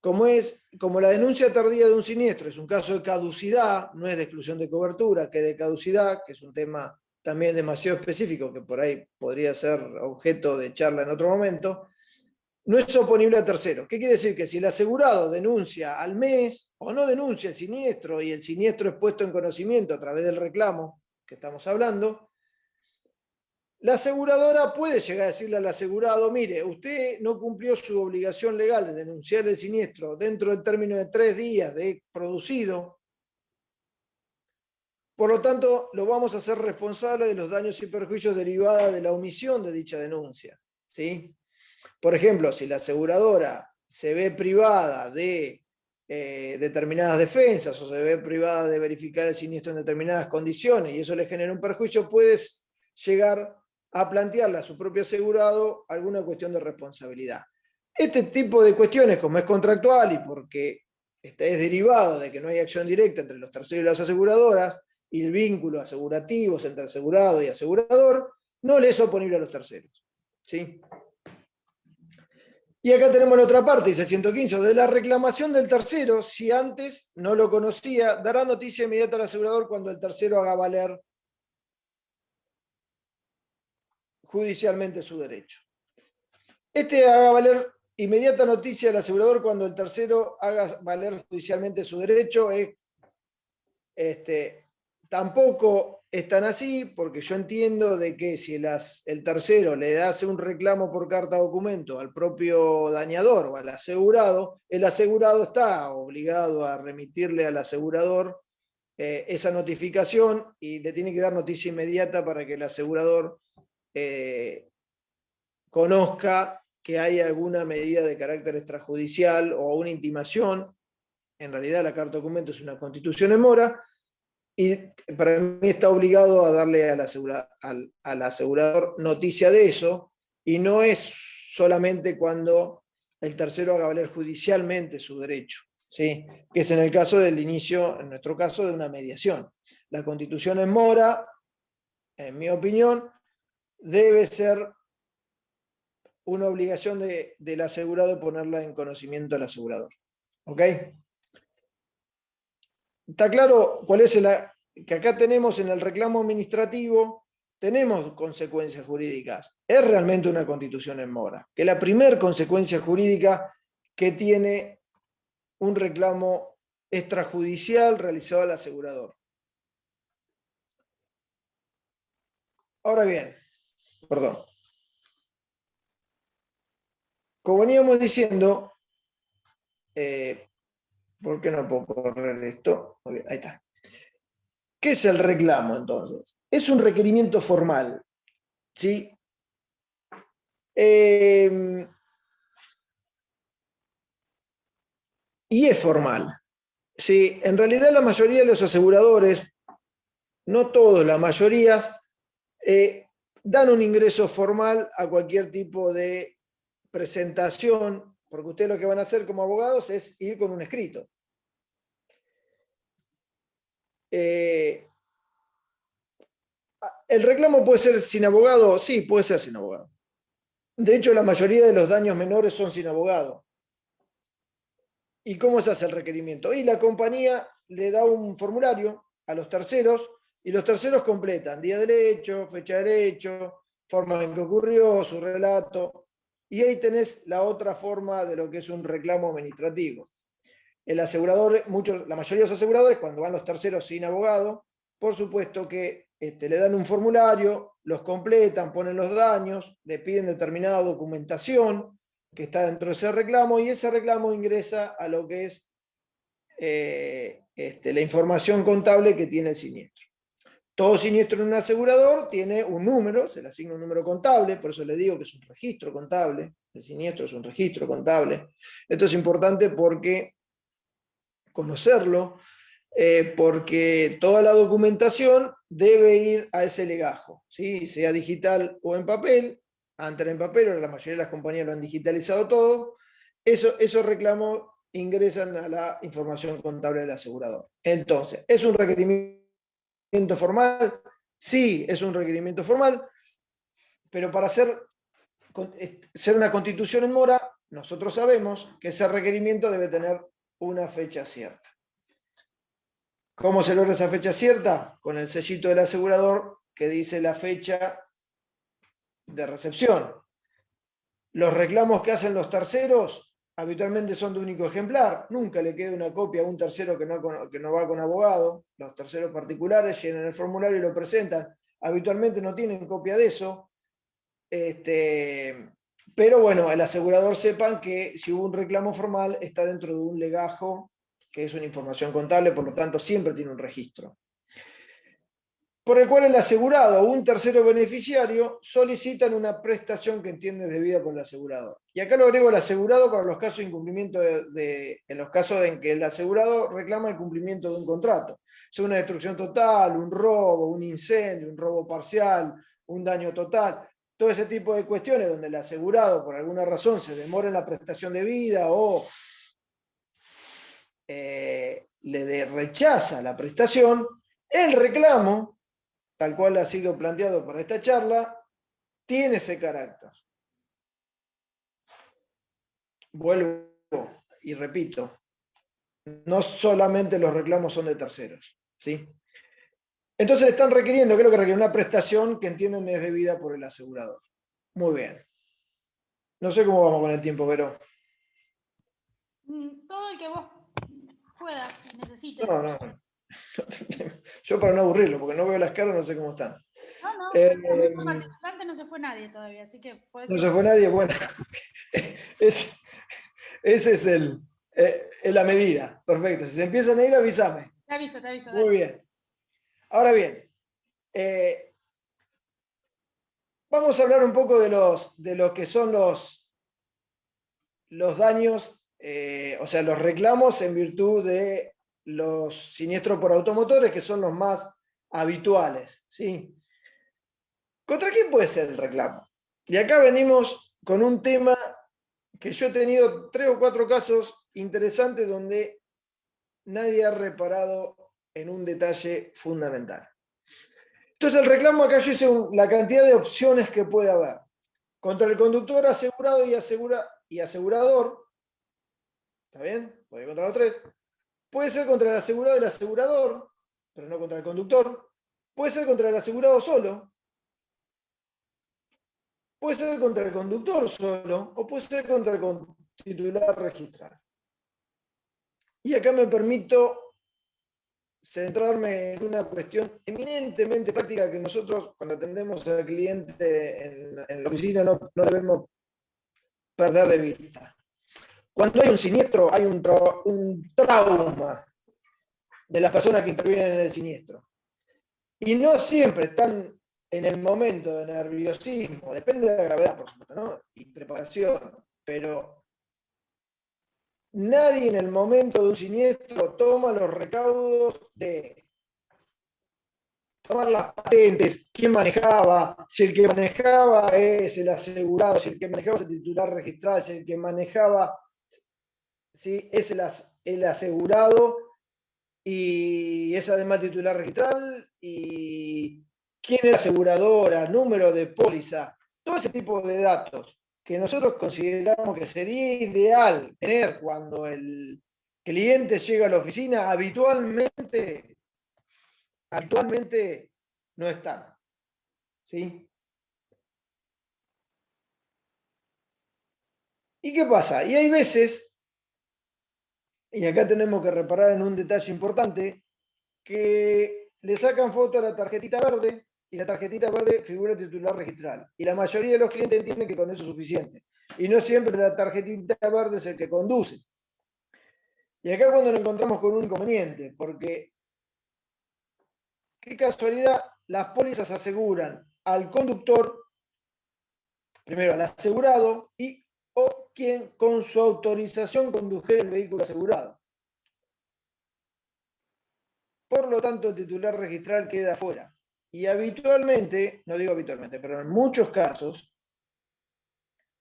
Como la denuncia tardía de un siniestro es un caso de caducidad, no es de exclusión de cobertura, que de caducidad, que es un tema también demasiado específico, que por ahí podría ser objeto de charla en otro momento, no es oponible a terceros. ¿Qué quiere decir? Que si el asegurado denuncia al mes o no denuncia el siniestro y el siniestro es puesto en conocimiento a través del reclamo que estamos hablando, la aseguradora puede llegar a decirle al asegurado, mire, usted no cumplió su obligación legal de denunciar el siniestro dentro del término de 3 días de producido, por lo tanto, lo vamos a hacer responsable de los daños y perjuicios derivados de la omisión de dicha denuncia, ¿sí? Por ejemplo, si la aseguradora se ve privada de determinadas defensas o se ve privada de verificar el siniestro en determinadas condiciones y eso le genera un perjuicio, puedes llegar a plantearle a su propio asegurado alguna cuestión de responsabilidad. Este tipo de cuestiones, como es contractual y porque es derivado de que no hay acción directa entre los terceros y las aseguradoras y el vínculo asegurativo entre asegurado y asegurador, no le es oponible a los terceros, ¿sí? Y acá tenemos la otra parte, dice 115, de la reclamación del tercero, si antes no lo conocía, dará noticia inmediata al asegurador cuando el tercero haga valer judicialmente su derecho. Haga valer inmediata noticia al asegurador cuando el tercero haga valer judicialmente su derecho tampoco es tan así, porque yo entiendo de que si el tercero le hace un reclamo por carta documento al propio dañador o al asegurado, el asegurado está obligado a remitirle al asegurador esa notificación y le tiene que dar noticia inmediata para que el asegurador conozca que hay alguna medida de carácter extrajudicial o una intimación. En realidad la carta documento es una constitución en mora, y para mí está obligado a darle al asegurador noticia de eso, y no es solamente cuando el tercero haga valer judicialmente su derecho, ¿sí? Que es en el caso del inicio, en nuestro caso, de una mediación. La constitución en mora, en mi opinión, debe ser una obligación del asegurado ponerla en conocimiento al asegurador. ¿Ok? ¿Está claro cuál es que acá tenemos en el reclamo administrativo? Tenemos consecuencias jurídicas. Es realmente una constitución en mora, que la primera consecuencia jurídica que tiene un reclamo extrajudicial realizado al asegurador. Ahora bien, perdón. Como veníamos diciendo, ¿por qué no puedo correr esto? Okay, ahí está. ¿Qué es el reclamo entonces? Es un requerimiento formal, ¿sí? Y es formal. ¿Sí? En realidad la mayoría de los aseguradores, no todos, la mayoría, dan un ingreso formal a cualquier tipo de presentación, porque ustedes lo que van a hacer como abogados es ir con un escrito. ¿El reclamo puede ser sin abogado? Sí, puede ser sin abogado. De hecho, la mayoría de los daños menores son sin abogado. ¿Y cómo se hace el requerimiento? Y la compañía le da un formulario a los terceros, y los terceros completan día del hecho, fecha del hecho, forma en que ocurrió, su relato, y ahí tenés la otra forma de lo que es un reclamo administrativo. El asegurador, la mayoría de los aseguradores, cuando van los terceros sin abogado, por supuesto que le dan un formulario, los completan, ponen los daños, le piden determinada documentación que está dentro de ese reclamo, y ese reclamo ingresa a lo que es la información contable que tiene el siniestro. Todo siniestro en un asegurador tiene un número, se le asigna un número contable, por eso le digo que es un registro contable, el siniestro es un registro contable. Esto es importante porque conocerlo, porque toda la documentación debe ir a ese legajo, ¿sí? Sea digital o en papel. Antes era en papel, ahora la mayoría de las compañías lo han digitalizado todo. Esos reclamos ingresan a la información contable del asegurador. Entonces, ¿es un requerimiento formal? Sí, es un requerimiento formal, pero para ser una constitución en mora, nosotros sabemos que ese requerimiento debe tener una fecha cierta. ¿Cómo se logra esa fecha cierta? Con el sellito del asegurador que dice la fecha de recepción. Los reclamos que hacen los terceros habitualmente son de único ejemplar. Nunca le queda una copia a un tercero que no va con abogado. Los terceros particulares llenan el formulario y lo presentan. Habitualmente no tienen copia de eso. Pero bueno, el asegurador sepan que si hubo un reclamo formal está dentro de un legajo, que es una información contable, por lo tanto siempre tiene un registro, por el cual el asegurado o un tercero beneficiario solicitan una prestación que entiende debida por el asegurador. Y acá lo agrego el asegurado para los casos de incumplimiento en los casos en que el asegurado reclama el cumplimiento de un contrato, sea una destrucción total, un robo, un incendio, un robo parcial, un daño total. Todo ese tipo de cuestiones donde el asegurado por alguna razón se demora en la prestación de vida o le rechaza la prestación, el reclamo, tal cual ha sido planteado para esta charla, tiene ese carácter. Vuelvo y repito, no solamente los reclamos son de terceros, ¿sí? Entonces están requiriendo, creo que requieren una prestación que entienden es debida por el asegurador. Muy bien. No sé cómo vamos con el tiempo, Vero. Todo el que vos puedas, necesites. No. Yo para no aburrirlo, porque no veo las caras, no sé cómo están. No, participante no se fue nadie todavía, así que puedes... No se fue nadie, bueno. Ese es la medida. Perfecto. Si se empiezan a ir, avísame. Te aviso, dale. Muy bien. Ahora bien, vamos a hablar un poco de lo que son los daños, o sea, los reclamos en virtud de los siniestros por automotores, que son los más habituales, ¿sí? ¿Contra quién puede ser el reclamo? Y acá venimos con un tema que yo he tenido 3 o 4 casos interesantes donde nadie ha reparado en un detalle fundamental. Entonces el reclamo acá yo hice la cantidad de opciones que puede haber. Contra el conductor asegurado y asegurador, ¿está bien? Puede ir contra los 3. Puede ser contra el asegurado y el asegurador, pero no contra el conductor. Puede ser contra el asegurado solo. Puede ser contra el conductor solo, o puede ser contra el titular registral. Y acá me permito centrarme en una cuestión eminentemente práctica que nosotros, cuando atendemos al cliente en la oficina, no debemos perder de vista. Cuando hay un siniestro, hay un trauma de las personas que intervienen en el siniestro. Y no siempre están en el momento de nerviosismo, depende de la gravedad, por supuesto, ¿no? Y preparación, pero nadie en el momento de un siniestro toma los recaudos de tomar las patentes, quién manejaba, si el que manejaba es el asegurado, si el que manejaba es el titular registral, si el que manejaba es el asegurado y es además titular registral, y quién es la aseguradora, número de póliza, todo ese tipo de datos que nosotros consideramos que sería ideal tener cuando el cliente llega a la oficina, habitualmente no están. ¿Sí? ¿Y qué pasa? Y hay veces, y acá tenemos que reparar en un detalle importante, que le sacan foto a la tarjetita verde y la tarjetita verde figura titular registral. Y la mayoría de los clientes entienden que con eso es suficiente. Y no siempre la tarjetita verde es el que conduce. Y acá cuando nos encontramos con un inconveniente, porque qué casualidad, las pólizas aseguran al conductor, primero al asegurado, y o quien con su autorización condujera el vehículo asegurado. Por lo tanto, el titular registral queda fuera. Y habitualmente, no digo habitualmente, pero en muchos casos,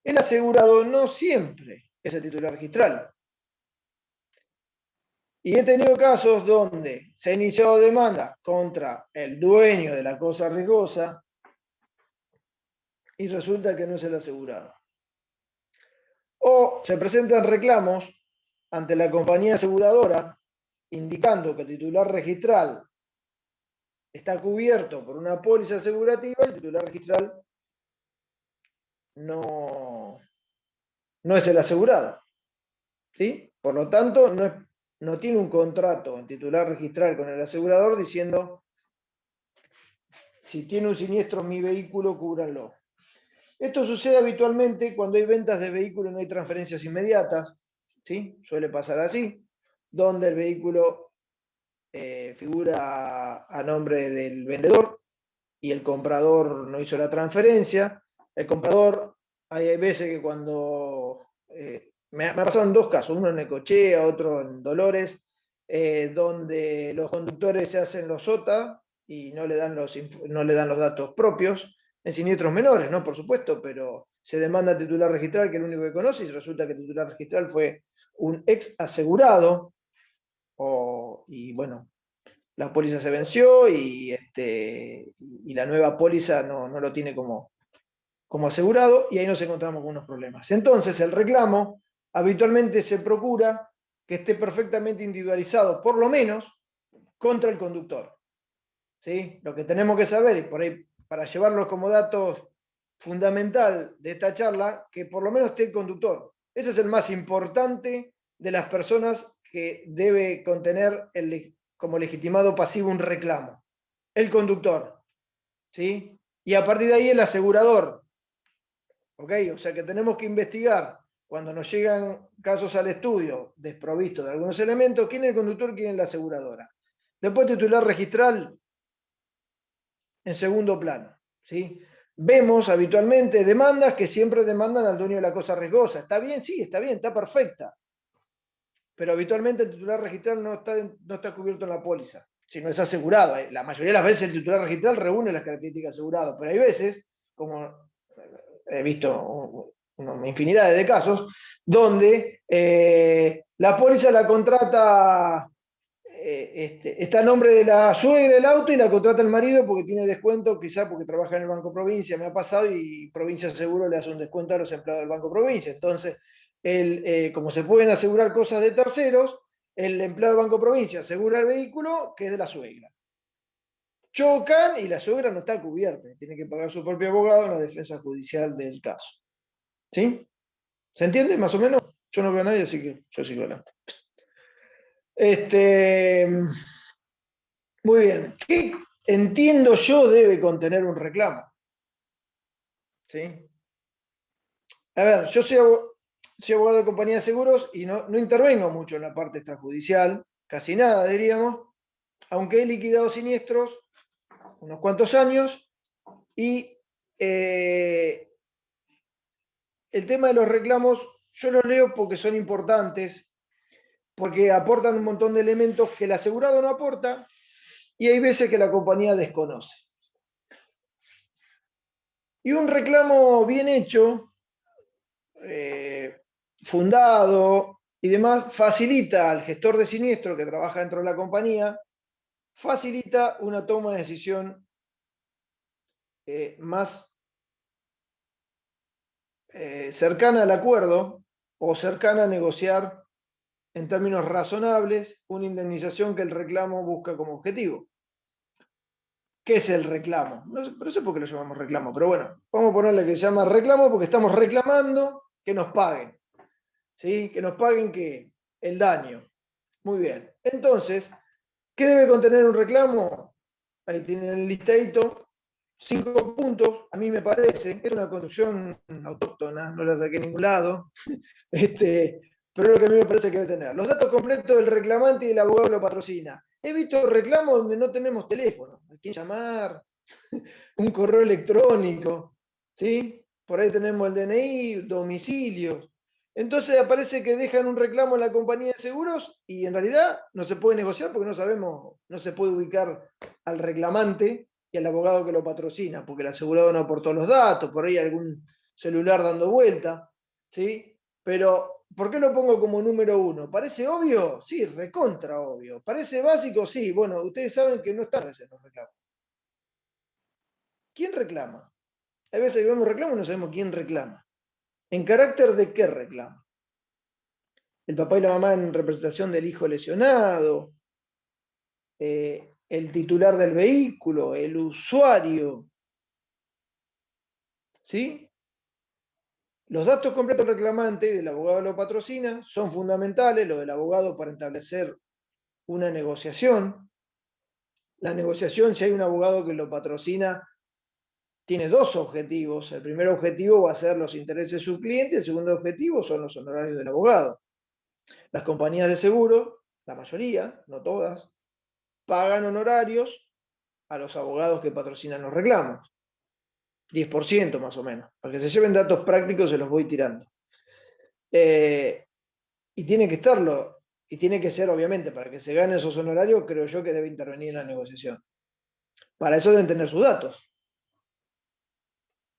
el asegurado no siempre es el titular registral. Y he tenido casos donde se ha iniciado demanda contra el dueño de la cosa riesgosa y resulta que no es el asegurado. O se presentan reclamos ante la compañía aseguradora indicando que el titular registral está cubierto por una póliza asegurativa, el titular registral no es el asegurado. ¿Sí? Por lo tanto, no tiene un contrato en titular registral con el asegurador diciendo si tiene un siniestro mi vehículo, cúbranlo. Esto sucede habitualmente cuando hay ventas de vehículos y no hay transferencias inmediatas, ¿sí? Suele pasar así, donde el vehículo figura a nombre del vendedor y el comprador no hizo la transferencia. El comprador, hay veces que cuando... me ha pasado en 2 casos, uno en Necochea, otro en Dolores, donde los conductores se hacen los SOTA y no le dan los datos propios, en siniestros menores, ¿no? Por supuesto, pero se demanda al titular registral, que es el único que conoce, y resulta que el titular registral fue un ex asegurado, y bueno, la póliza se venció y la nueva póliza no lo tiene como asegurado, y ahí nos encontramos con unos problemas. Entonces, el reclamo habitualmente se procura que esté perfectamente individualizado, por lo menos, contra el conductor. ¿Sí? Lo que tenemos que saber, y por ahí, para llevarlo como datos fundamental de esta charla, que por lo menos esté el conductor. Ese es el más importante de las personas que debe contener como legitimado pasivo un reclamo. El conductor. ¿Sí? Y a partir de ahí el asegurador. ¿Ok? O sea que tenemos que investigar, cuando nos llegan casos al estudio desprovistos de algunos elementos, quién es el conductor, quién es la aseguradora. Después titular registral en segundo plano, ¿sí? Vemos habitualmente demandas que siempre demandan al dueño de la cosa riesgosa. ¿Está bien? Sí, está bien, está perfecta. Pero habitualmente el titular registral no está cubierto en la póliza, si no es asegurado. La mayoría de las veces el titular registral reúne las características aseguradas, pero hay veces, como he visto una infinidad de casos, donde la póliza la contrata, está a nombre de la suegra el auto y la contrata el marido porque tiene descuento, quizá porque trabaja en el Banco Provincia, me ha pasado, y Provincia Seguro le hace un descuento a los empleados del Banco Provincia. Entonces, como se pueden asegurar cosas de terceros, el empleado del Banco Provincia asegura el vehículo que es de la suegra. Chocan y la suegra no está cubierta, tiene que pagar su propio abogado en la defensa judicial del caso. ¿Sí? ¿Se entiende más o menos? Yo no veo a nadie, así que yo sigo adelante. Muy bien. ¿Qué entiendo yo debe contener un reclamo? ¿Sí? A ver, yo soy abogado de compañía de seguros y no intervengo mucho en la parte extrajudicial, casi nada diríamos, aunque he liquidado siniestros unos cuantos años, y el tema de los reclamos yo los leo porque son importantes, porque aportan un montón de elementos que el asegurado no aporta y hay veces que la compañía desconoce. Y un reclamo bien hecho, fundado y demás, facilita al gestor de siniestro que trabaja dentro de la compañía, facilita una toma de decisión más cercana al acuerdo o cercana a negociar en términos razonables una indemnización que el reclamo busca como objetivo. ¿Qué es el reclamo? No sé por qué lo llamamos reclamo, pero bueno, vamos a ponerle que se llama reclamo porque estamos reclamando que nos paguen. ¿Sí? Que nos paguen ¿qué? El daño. Muy bien. Entonces, ¿qué debe contener un reclamo? Ahí tienen el listadito. 5 puntos, a mí me parece. Es una construcción autóctona, no la saqué en ningún lado. Pero es lo que a mí me parece que debe tener. Los datos completos del reclamante y del abogado lo patrocina. He visto reclamos donde no tenemos teléfono. ¿A quién llamar? Un correo electrónico. ¿Sí? Por ahí tenemos el DNI, domicilio. Entonces aparece que dejan un reclamo en la compañía de seguros y en realidad no se puede negociar porque no sabemos, no se puede ubicar al reclamante y al abogado que lo patrocina, porque el asegurado no aportó los datos, por ahí algún celular dando vuelta, ¿sí? Pero, ¿por qué lo pongo como número 1? ¿Parece obvio? Sí, recontra obvio. ¿Parece básico? Sí. Bueno, ustedes saben que no están a veces los reclamos. ¿Quién reclama? Hay veces que vemos reclamos y no sabemos quién reclama. ¿En carácter de qué reclama? El papá y la mamá en representación del hijo lesionado, el titular del vehículo, el usuario. ¿Sí? Los datos completos del reclamante y del abogado que lo patrocina son fundamentales, lo del abogado para establecer una negociación. La negociación, si hay un abogado que lo patrocina, tiene 2 objetivos. El primer objetivo va a ser los intereses de su cliente, el segundo objetivo son los honorarios del abogado. Las compañías de seguro, la mayoría, no todas, pagan honorarios a los abogados que patrocinan los reclamos. 10% más o menos. Para que se lleven datos prácticos se los voy tirando. Y tiene que estarlo, y tiene que ser, obviamente, para que se ganen esos honorarios, creo yo que debe intervenir en la negociación. Para eso deben tener sus datos.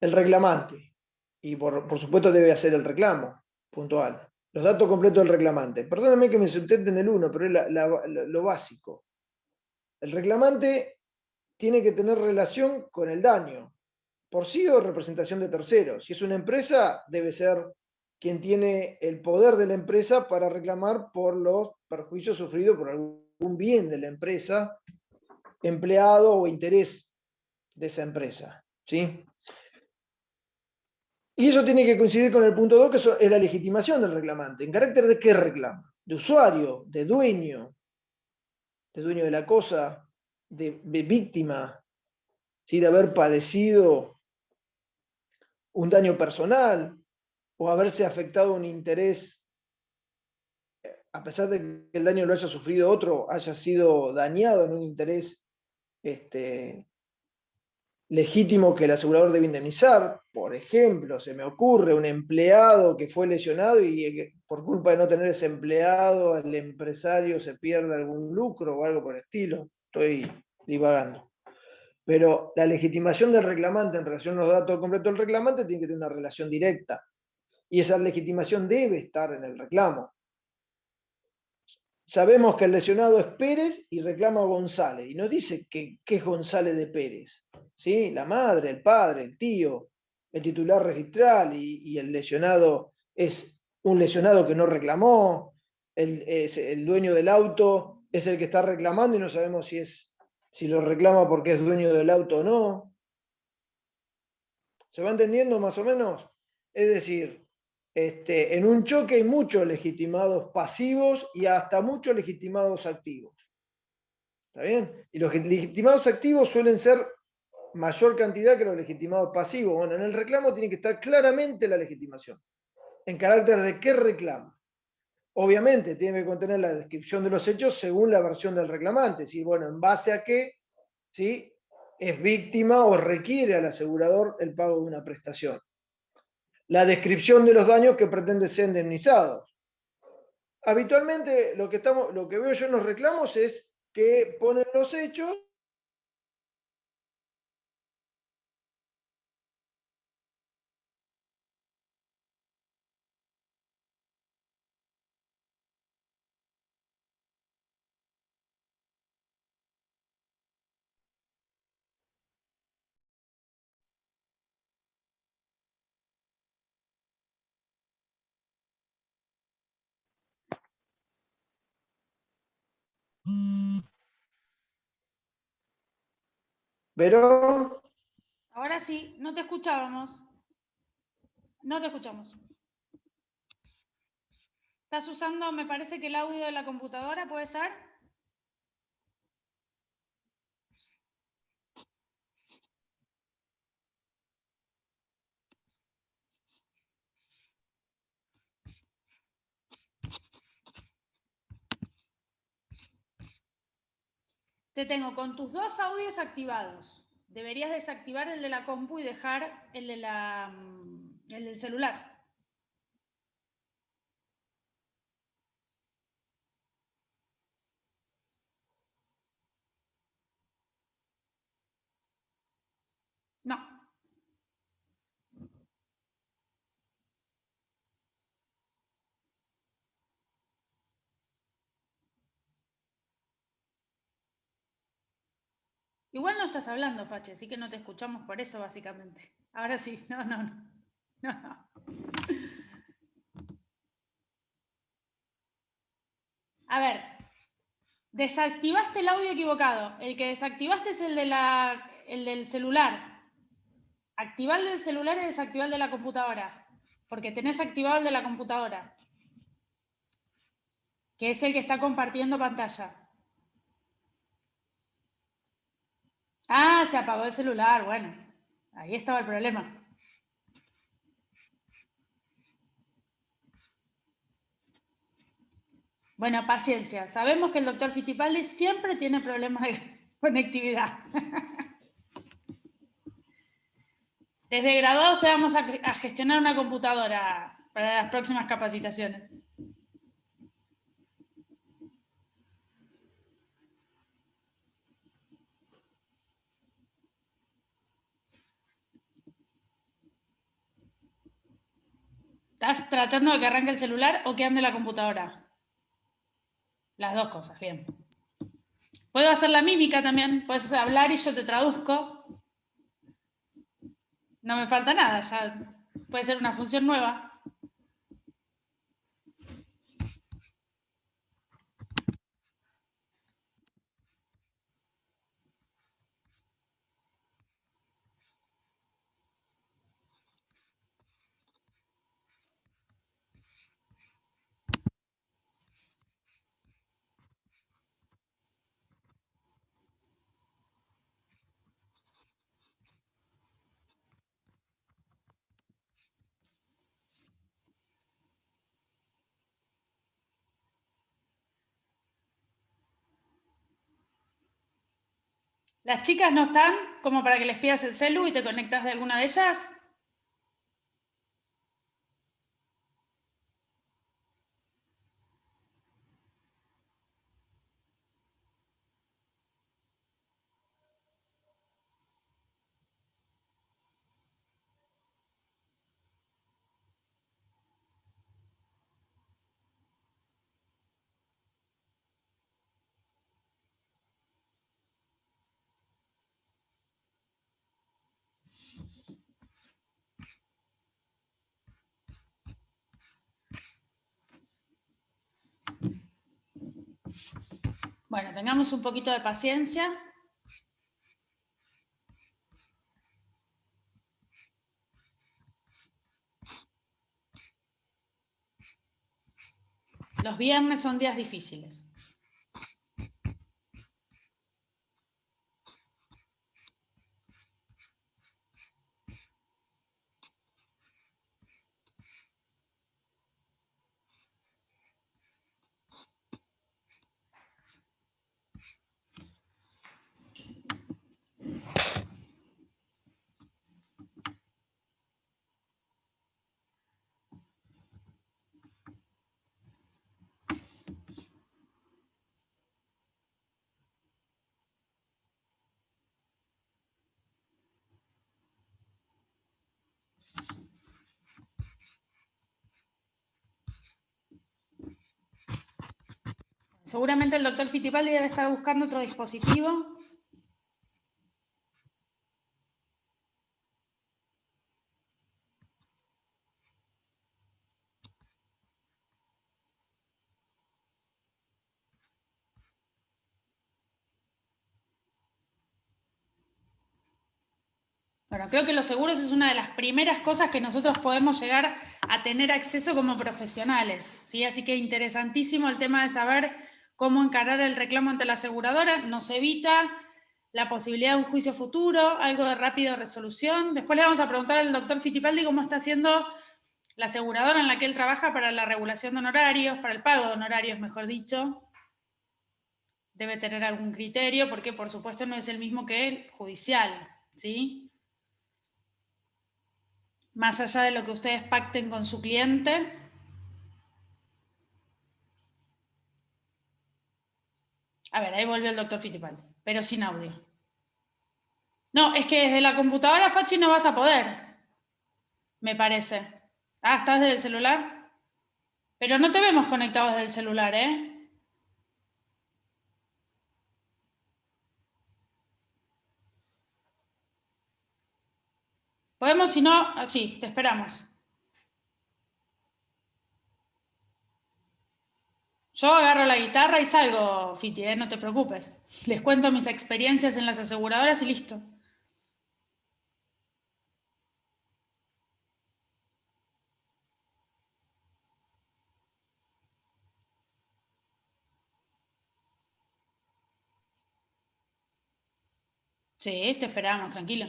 El reclamante, y por supuesto debe hacer el reclamo puntual. Los datos completos del reclamante. Perdónenme que me sustente en el 1, pero es lo básico. El reclamante tiene que tener relación con el daño, por sí o representación de terceros. Si es una empresa, debe ser quien tiene el poder de la empresa para reclamar por los perjuicios sufridos por algún bien de la empresa, empleado o interés de esa empresa. ¿Sí? Y eso tiene que coincidir con el punto 2, que es la legitimación del reclamante. ¿En carácter de qué reclama? De usuario, de dueño de la cosa, de víctima, ¿sí? De haber padecido un daño personal o haberse afectado un interés a pesar de que el daño lo haya sufrido otro, haya sido dañado en un interés legítimo que el asegurador debe indemnizar. Por ejemplo, se me ocurre un empleado que fue lesionado y por culpa de no tener ese empleado, el empresario se pierde algún lucro o algo por el estilo. Estoy divagando. Pero la legitimación del reclamante en relación a los datos completos del reclamante tiene que tener una relación directa. Y esa legitimación debe estar en el reclamo. Sabemos que el lesionado es Pérez y reclama a González. Y no dice que es González de Pérez. ¿Sí? La madre, el padre, el tío, el titular registral y el lesionado es un lesionado que no reclamó. El dueño del auto es el que está reclamando y no sabemos si lo reclama porque es dueño del auto o no. ¿Se va entendiendo más o menos? Es decir, en un choque hay muchos legitimados pasivos y hasta muchos legitimados activos. ¿Está bien? Y los legitimados activos suelen ser mayor cantidad que los legitimados pasivos. Bueno, en el reclamo tiene que estar claramente la legitimación. ¿En carácter de qué reclama? Obviamente tiene que contener la descripción de los hechos según la versión del reclamante. ¿Sí? Bueno, en base a qué, ¿sí?, es víctima o requiere al asegurador el pago de una prestación. La descripción de los daños que pretende ser indemnizados. Habitualmente lo que veo yo en los reclamos es que ponen los hechos pero Ahora sí, no te escuchábamos. No te escuchamos. ¿Estás usando, me parece que el audio de la computadora, puede ser? Te tengo con tus dos audios activados. Deberías desactivar el de la compu y dejar el del celular. No. Igual no estás hablando, Fache, así que no te escuchamos por eso, básicamente. Ahora sí, no, no, no. No. A ver, desactivaste el audio equivocado. El que desactivaste es el del celular. Activar el del celular y desactivar el de la computadora. Porque tenés activado el de la computadora, que es el que está compartiendo pantalla. Ah, se apagó el celular, bueno. Ahí estaba el problema. Bueno, paciencia. Sabemos que el doctor Fittipaldi siempre tiene problemas de conectividad. Desde graduados te vamos a gestionar una computadora para las próximas capacitaciones. ¿Estás tratando de que arranque el celular o que ande la computadora? Las dos cosas, bien. Puedo hacer la mímica también, puedes hablar y yo te traduzco. No me falta nada, ya puede ser una función nueva. ¿Las chicas no están como para que les pidas el celu y te conectas de alguna de ellas? Bueno, tengamos un poquito de paciencia. Los viernes son días difíciles. Seguramente el doctor Fittipaldi debe estar buscando otro dispositivo. Bueno, creo que los seguros es una de las primeras cosas que nosotros podemos llegar a tener acceso como profesionales, ¿sí? Así que interesantísimo el tema de saber cómo encarar el reclamo ante la aseguradora. Nos evita la posibilidad de un juicio futuro, algo de rápida resolución. Después le vamos a preguntar al doctor Fittipaldi cómo está haciendo la aseguradora en la que él trabaja para la regulación de honorarios, para el pago de honorarios, mejor dicho. Debe tener algún criterio, porque por supuesto no es el mismo que el judicial, ¿sí? Más allá de lo que ustedes pacten con su cliente. A ver, ahí volvió el doctor Fittipaldi, pero sin audio. No, es que desde la computadora, Fachi, no vas a poder, me parece. Ah, ¿estás desde el celular? Pero no te vemos conectados desde el celular, ¿eh? Podemos, si no, sí, te esperamos. Yo agarro la guitarra y salgo, Fiti, no te preocupes. Les cuento mis experiencias en las aseguradoras y listo. Sí, te esperamos, tranquilo.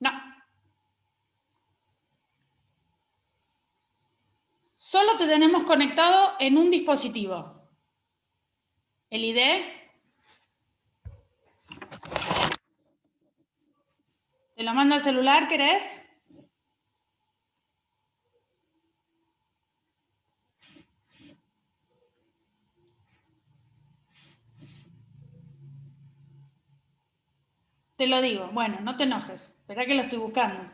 No. Solo te tenemos conectado en un dispositivo. El ID. ¿Te lo mando al celular, querés? Te lo digo. Bueno, no te enojes. Espera que lo estoy buscando.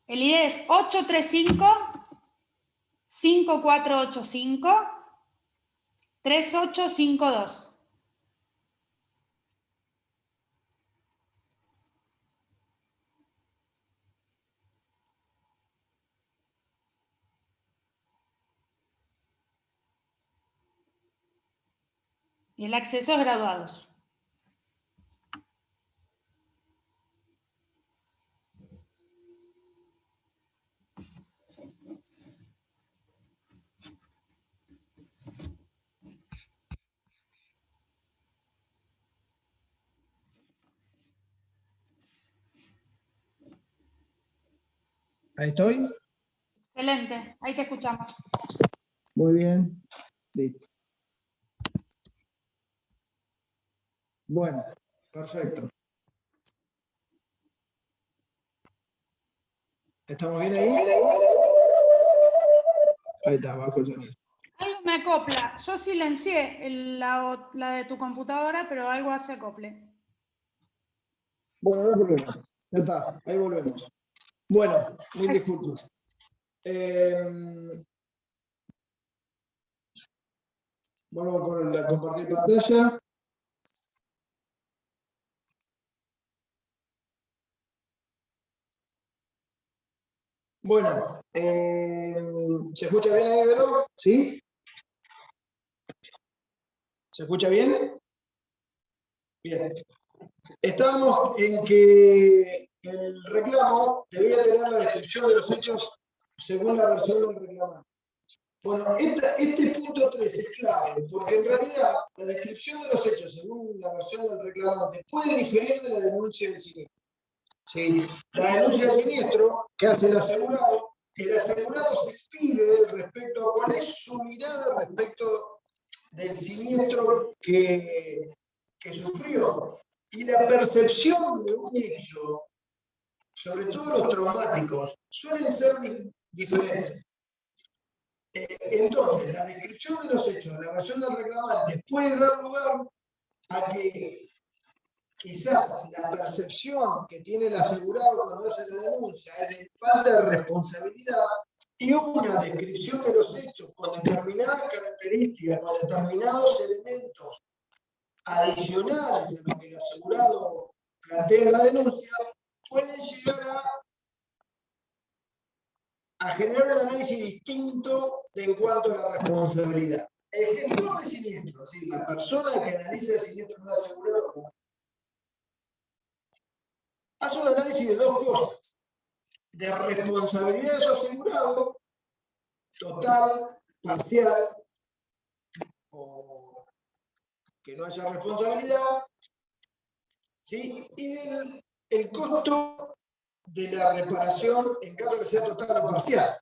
El ID es 835-5485-3852. Y el acceso es graduados. Ahí estoy. Excelente, ahí te escuchamos. Muy bien. Listo. Bueno, perfecto. ¿Estamos bien ahí? Ahí está, bajo el sonido. Algo me acopla. Yo silencié la de tu computadora, pero algo hace acople. Bueno, no hay problema. Ya está, ahí volvemos. Bueno, mil disculpas. Vamos con la compartir pantalla. Bueno, ¿se escucha bien ahí, Vero? ¿Sí? ¿Se escucha bien? Bien. Estábamos en que el reclamo debía tener la descripción de los hechos según la versión del reclamante. Bueno, este punto 3 es clave, porque en realidad la descripción de los hechos según la versión del reclamante puede diferir de la denuncia del siniestro. Sí. La denuncia del siniestro que hace el asegurado se expide respecto a cuál es su mirada respecto del siniestro que sufrió. Y la percepción de un hecho, sobre todo los traumáticos, suelen ser diferentes. Entonces, la descripción de los hechos, la versión del reclamante, puede dar lugar a que quizás la percepción que tiene el asegurado cuando hace la denuncia es de falta de responsabilidad y una descripción de los hechos con determinadas características, con determinados elementos adicionales a lo que el asegurado plantea en la denuncia, pueden llegar a generar un análisis distinto en cuanto a la responsabilidad. El gestor de siniestro, es decir, la persona que analiza el siniestro de un asegurado, hace un análisis de dos cosas: de responsabilidad de su asegurado, total, parcial, o que no haya responsabilidad, ¿sí? Y del costo de la reparación en caso que sea total o parcial.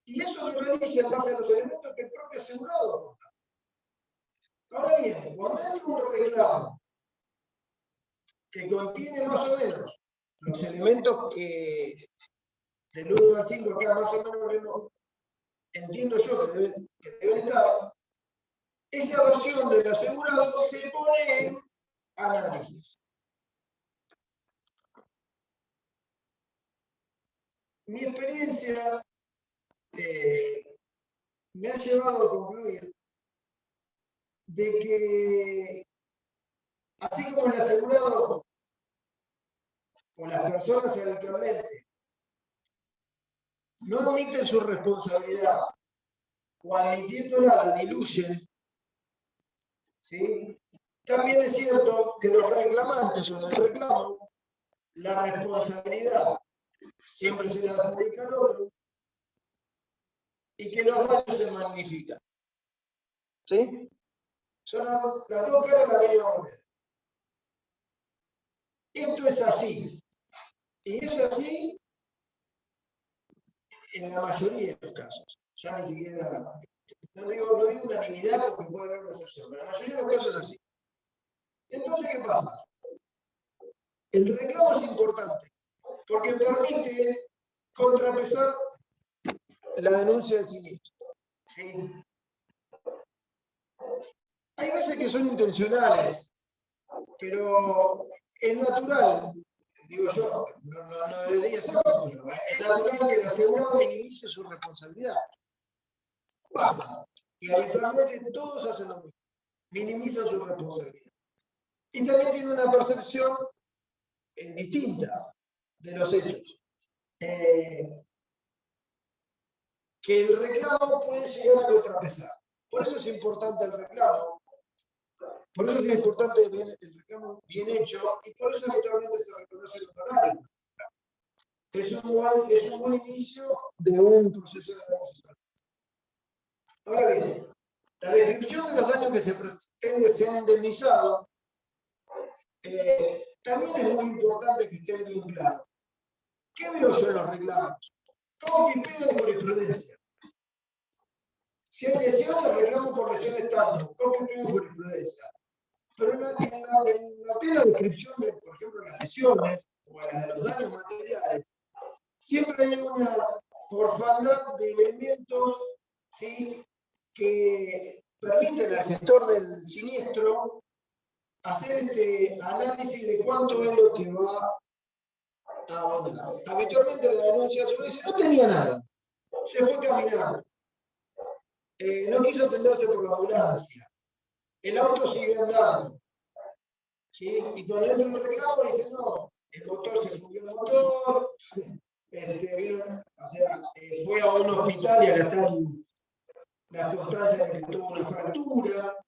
Y eso se realiza en base a los elementos que el propio asegurado aporta. Ahora bien, cuando hay un reclamo que contiene más o menos los elementos que del 1 al 5 acá más o menos entiendo yo que deben estar, esa versión del asegurado se pone en análisis. Mi experiencia me ha llevado a concluir de que, así como el asegurado o las personas habitualmente no admiten su responsabilidad o admitiéndola la diluyen, ¿sí? También es cierto que los reclamantes o el reclamo, la responsabilidad siempre se la adjudica al otro y que los daños se magnifican. ¿Sí? Son las dos caras de la misma moneda. Esto es así. Y es así en la mayoría de los casos. Ya ni siquiera, no digo unanimidad porque puede haber una excepción, pero la mayoría de los casos es así. Entonces, ¿qué pasa? El reclamo es importante porque permite contrapesar la denuncia del siniestro. ¿Sí? Hay veces que son intencionales, pero es natural, digo yo, no debería ser, pero es natural que el asegurado minimice su responsabilidad. Pasa. Y habitualmente todos hacen lo mismo, minimizan su responsabilidad. Y también tiene una percepción distinta de los hechos. Que el reclamo puede llegar a contrapesar. Por eso es importante el reclamo. Por eso es importante el reclamo bien hecho y por eso habitualmente se reconoce el honorario. Es un buen inicio de un proceso de denuncia. Ahora bien, la descripción de los daños que se pretende ser indemnizado también es muy importante que esté bien claro. ¿Qué veo yo en los reclamos? Copia y pega de jurisprudencia. Si hay lesiones, reclamo por lesión estando, copia y pega de jurisprudencia. Pero en la plena descripción de, por ejemplo, las lesiones o de los daños materiales, siempre hay una orfandad de elementos, ¿sí?, que permiten al gestor del siniestro hacer este análisis de cuánto es lo que va a abonar. Habitualmente la denuncia sobre eso no tenía nada, se fue caminando, no quiso atenderse por la ambulancia, el auto sigue andando, ¿sí? Y cuando entra en el reclamo dice, no, el motor se fundió el motor, o sea, fue a un hospital y acá están las constancias de que tuvo una fractura,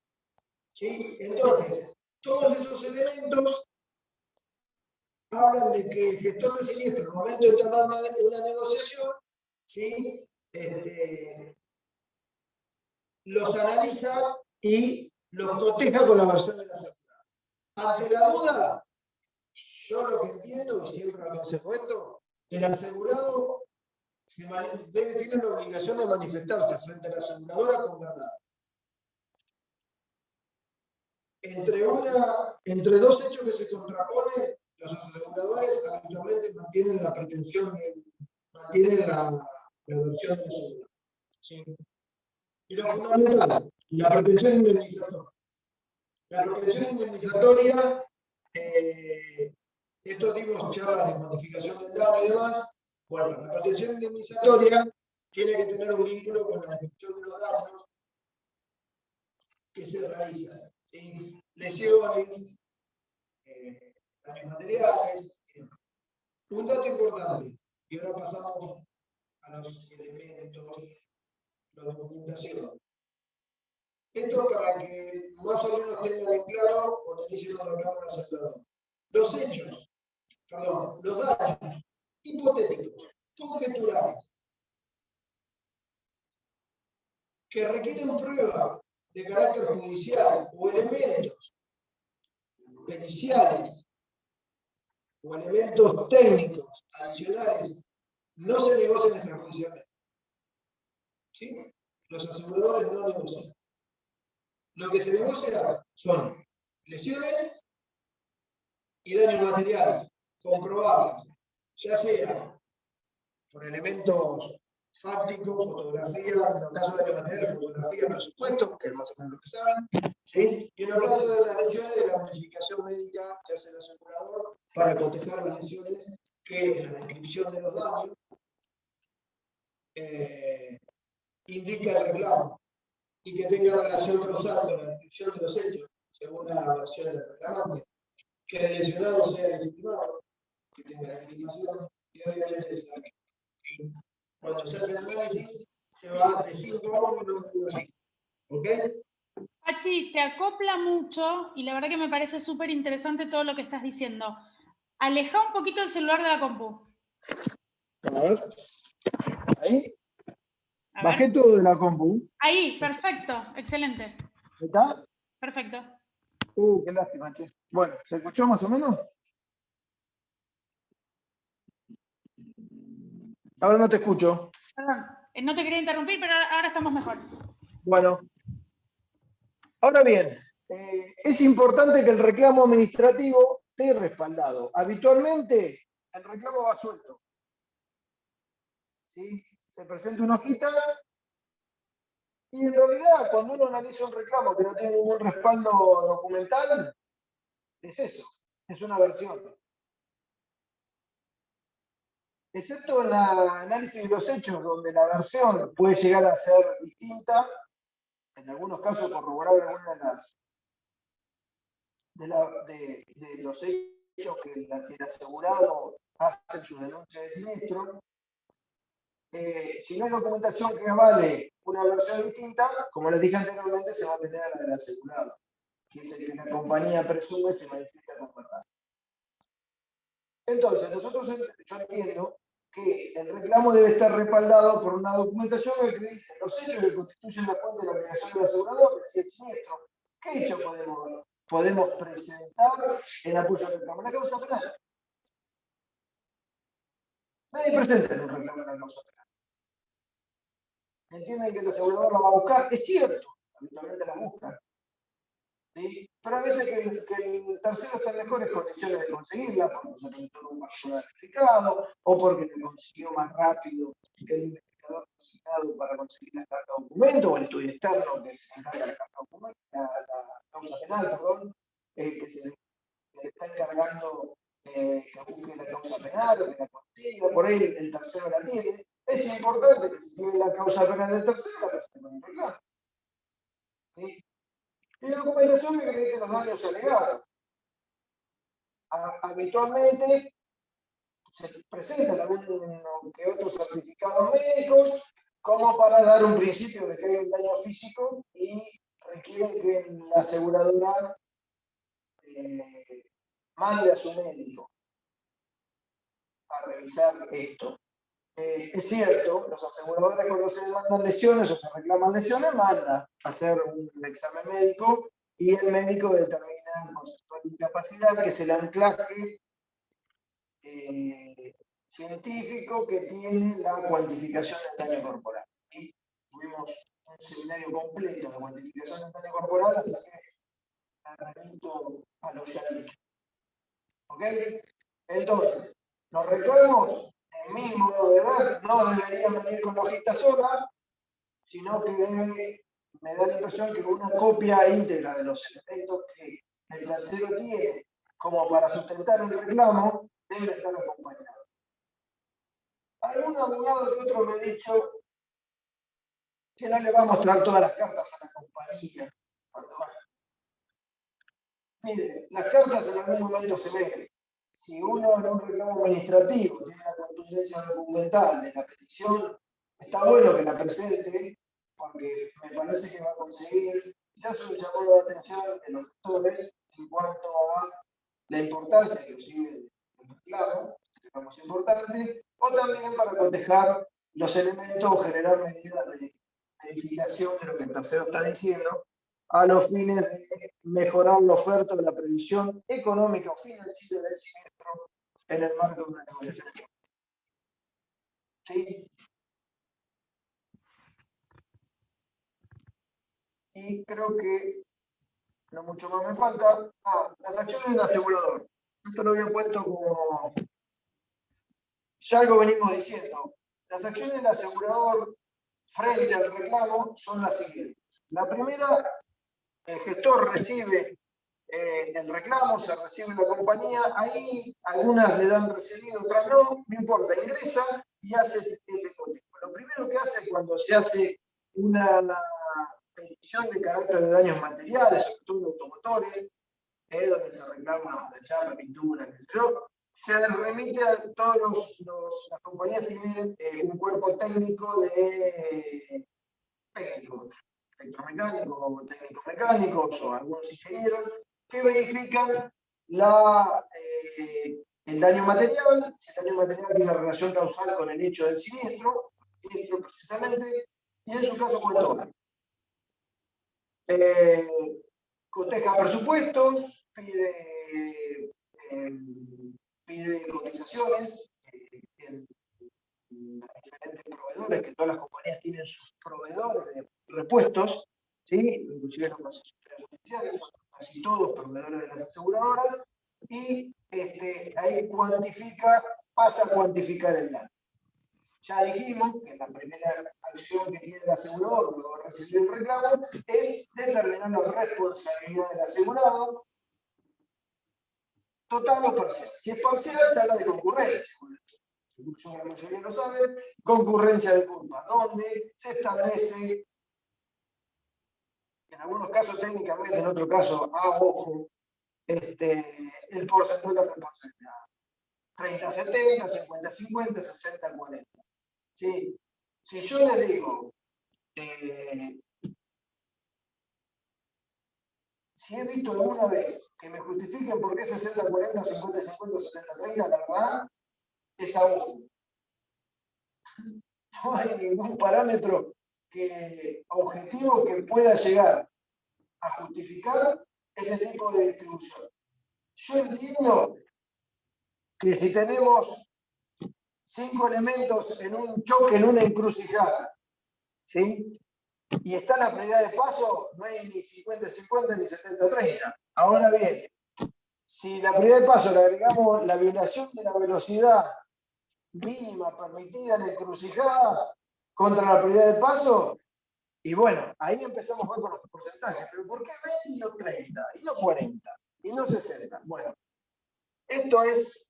¿sí? Entonces, todos esos elementos hablan de que el gestor de siniestro, en el momento de entrar en una negociación, ¿sí?, los analiza y los coteja con la versión de la asegurada. Ante la duda, yo lo que entiendo, y siempre lo aconsejo esto, el asegurado tiene la obligación de manifestarse frente a la aseguradora con verdad. Entre dos hechos que se contraponen, los aseguradores habitualmente mantienen la pretensión, mantienen la versión de asegurado. ¿Sí? Y lo fundamental, la pretensión indemnizatoria. La pretensión indemnizatoria, esto dimos charlas de cuantificación del daño y demás. Bueno, la pretensión indemnizatoria tiene que tener un vínculo con la descripción de los daños que se realizan. ¿Sí? Lesiones, daños materiales. Un dato importante, y ahora pasamos a los elementos, la documentación. Esto para que más o menos tengan en claro cuando dicen un reclamo al asegurado. Los hechos, los daños hipotéticos, conjeturales, que requieren prueba de carácter judicial o elementos periciales o elementos técnicos adicionales, no se negocian extrajudicialmente. ¿Sí? Los aseguradores no negocian. Lo que se negocia son lesiones y daños materiales comprobables, ya sea por elementos fácticos, fotografías, en el caso de daños materiales, fotografías, presupuestos, que es más o menos lo que saben, ¿sí? Y en el caso de las lesiones, de la planificación médica que hace el asegurador para cotejar las lesiones, que en la descripción de los daños indica el reclamo y que tenga relación causal con la descripción de los hechos, según la versión del reclamante, que el lesionado sea legitimado, que tenga la legitimación y obviamente el salario. Cuando se hace el análisis, se va de 5 a 1 y 5. ¿Ok? Pachi, te acopla mucho y la verdad que me parece súper interesante todo lo que estás diciendo. Aleja un poquito el celular de la compu. A ver. Ahí. Bajé todo de la compu. Ahí, perfecto, excelente. ¿Está? Perfecto. Qué lástima, che. Bueno, ¿se escuchó más o menos? Ahora no te escucho. Perdón, no te quería interrumpir, pero ahora estamos mejor. Bueno. Ahora bien, es importante que el reclamo administrativo esté respaldado. Habitualmente, el reclamo va suelto. ¿Sí? Se presenta una hojita y en realidad cuando uno analiza un reclamo que no tiene ningún respaldo documental, es eso, es una versión. Excepto en el análisis de los hechos, donde la versión puede llegar a ser distinta, en algunos casos corroborar algunas de los hechos que el asegurado hace en su denuncia de siniestro. Si no hay documentación que avale una versión distinta, como les dije anteriormente, se va a tener a la del asegurado, que es el que la compañía presume se manifiesta con verdad. Entonces, yo entiendo que el reclamo debe estar respaldado por una documentación que acredite los hechos que constituyen la fuente de la obligación del asegurador, si es siniestro, ¿qué hecho podemos presentar en apoyo al reclamo? La causa penal. nadie presenta un reclamo en la causa penal. Entienden que el asegurador la va a buscar, es cierto, habitualmente la buscan. ¿Sí? Pero a veces que el tercero está en mejores condiciones de conseguirla, porque se presentó un partido verificado, o porque lo consiguió más rápido que el investigador asignado para conseguir la carta de documento, o el estudio externo que se encarga de la carta de documento, la causa penal, perdón, que se está encargando que busque la causa penal, o que la consiga, por ahí el tercero la tiene. Es importante que si tiene la causa penal del tercero, la presente con un reclamo. ¿Sí? Y la documentación que acredite los daños alegados. Habitualmente se presentan algunos que otros certificados médicos como para dar un principio de que hay un daño físico y requieren que la aseguradora mande a su médico a revisar esto. Es cierto, los aseguradores cuando se demandan lesiones o se reclaman lesiones, mandan a hacer un examen médico y el médico determina con su discapacidad que es el anclaje científico que tiene la cuantificación del daño corporal. Y tuvimos un seminario completo de cuantificación del daño corporal, así que me remito a lo ya dicho. ¿Ok? Entonces, los reclamos, en mi modo de ver, no deberían venir con la hojita sola, sino que me da la impresión que una copia íntegra de los elementos que el tercero tiene como para sustentar un reclamo debe estar acompañado. Algún abogado que otro me ha dicho que no le va a mostrar todas las cartas a la compañía cuando vaya. Mire, las cartas en algún momento se ven. Si uno en un reclamo administrativo tiene la contundencia documental de la petición, está bueno que la presente, porque me parece que va a conseguir quizás un llamado de atención de los gestores en cuanto a la importancia inclusive del reclamo es importante, o también para cotejar los elementos o generar medidas de verificación de lo que el tercero está diciendo, a los fines de mejorar la oferta de la previsión económica o financiera del siniestro en el marco de una negociación. ¿Sí? Y creo que no mucho más me falta. Las acciones del asegurador. Esto lo había puesto como... Ya algo venimos diciendo. Las acciones del asegurador frente al reclamo son las siguientes. La primera, el gestor recibe el reclamo, se recibe la compañía, ahí algunas le dan recibido, otras no importa, ingresa y hace este cotejo. Lo primero que hace cuando se hace una petición de carácter de daños materiales, sobre todo automotores, donde se reclama la chapa, pintura, qué sé yo, se remite a todos las compañías tienen un cuerpo técnico de técnicos, electromecánicos, técnicos mecánicos o algunos ingenieros que verifican el daño material, si el daño material tiene una relación causal con el hecho del siniestro precisamente, y en su caso cuánto coteja presupuestos, pide cotizaciones en diferentes proveedores, que todas las compañías tienen sus proveedores de repuestos, ¿sí? Inclusive los concesionarios oficiales, son casi todos proveedores de las aseguradoras, y ahí pasa a cuantificar el daño. Ya dijimos que la primera acción que tiene el asegurador luego de recibir el reclamo es determinar la responsabilidad del asegurado, total o parcial. Si es parcial, se habla de concurrencia. La mayoría lo saben, concurrencia de culpa, donde se establece, en algunos casos técnicamente, en otro caso a ojo, el porcentaje de la responsabilidad. 30-70, 50-50, 60-40. ¿Sí? Si yo les digo, si he visto alguna vez que me justifiquen por qué 60-40, 50-50, 70-30, la verdad, es a ojo. No hay ningún parámetro objetivo que pueda llegar a justificar ese tipo de distribución. Yo entiendo que si tenemos 5 elementos en un choque, en una encrucijada, ¿sí? Y está la prioridad de paso, no hay ni 50-50 ni 70-30. Ahora bien, si la prioridad de paso le agregamos la violación de la velocidad mínima permitida en la encrucijada contra la prioridad de paso, y bueno, ahí empezamos a jugar con los porcentajes. Pero ¿por qué 20 y no 30? Y no 40, y no 60. Bueno, esto es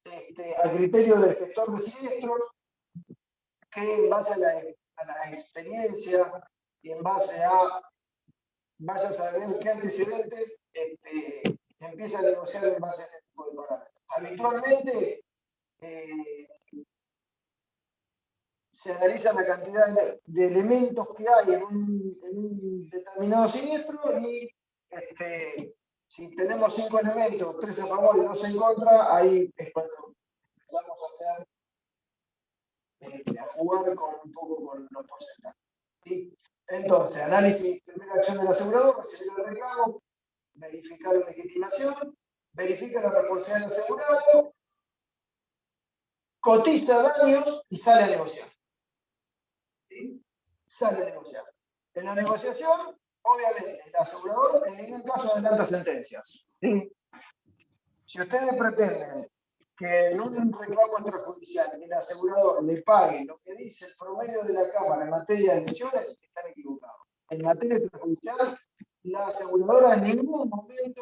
al criterio del gestor de siniestros, que en base a la experiencia y en base a vaya a saber qué antecedentes empieza a negociar en base a este tipo de parámetros. Habitualmente se analiza la cantidad de elementos que hay en un determinado siniestro y si tenemos 5 elementos, 3 a favor y 2 en contra, ahí es cuando vamos a hacer a jugar un poco con los porcentajes. ¿Sí? Entonces, análisis, primera acción del asegurador, recibir el reclamo, verificar la legitimación, verifica la responsabilidad del asegurado, cotiza daños y sale a negociar. ¿Sí? Sale a negociar. En la negociación, obviamente, el asegurador en ningún caso adelanta sentencias. ¿Sí? Si ustedes pretenden que en un reclamo extrajudicial el asegurador le pague lo que dice el promedio de la Cámara en materia de lesiones, están equivocados. En materia extrajudicial, la aseguradora en ningún momento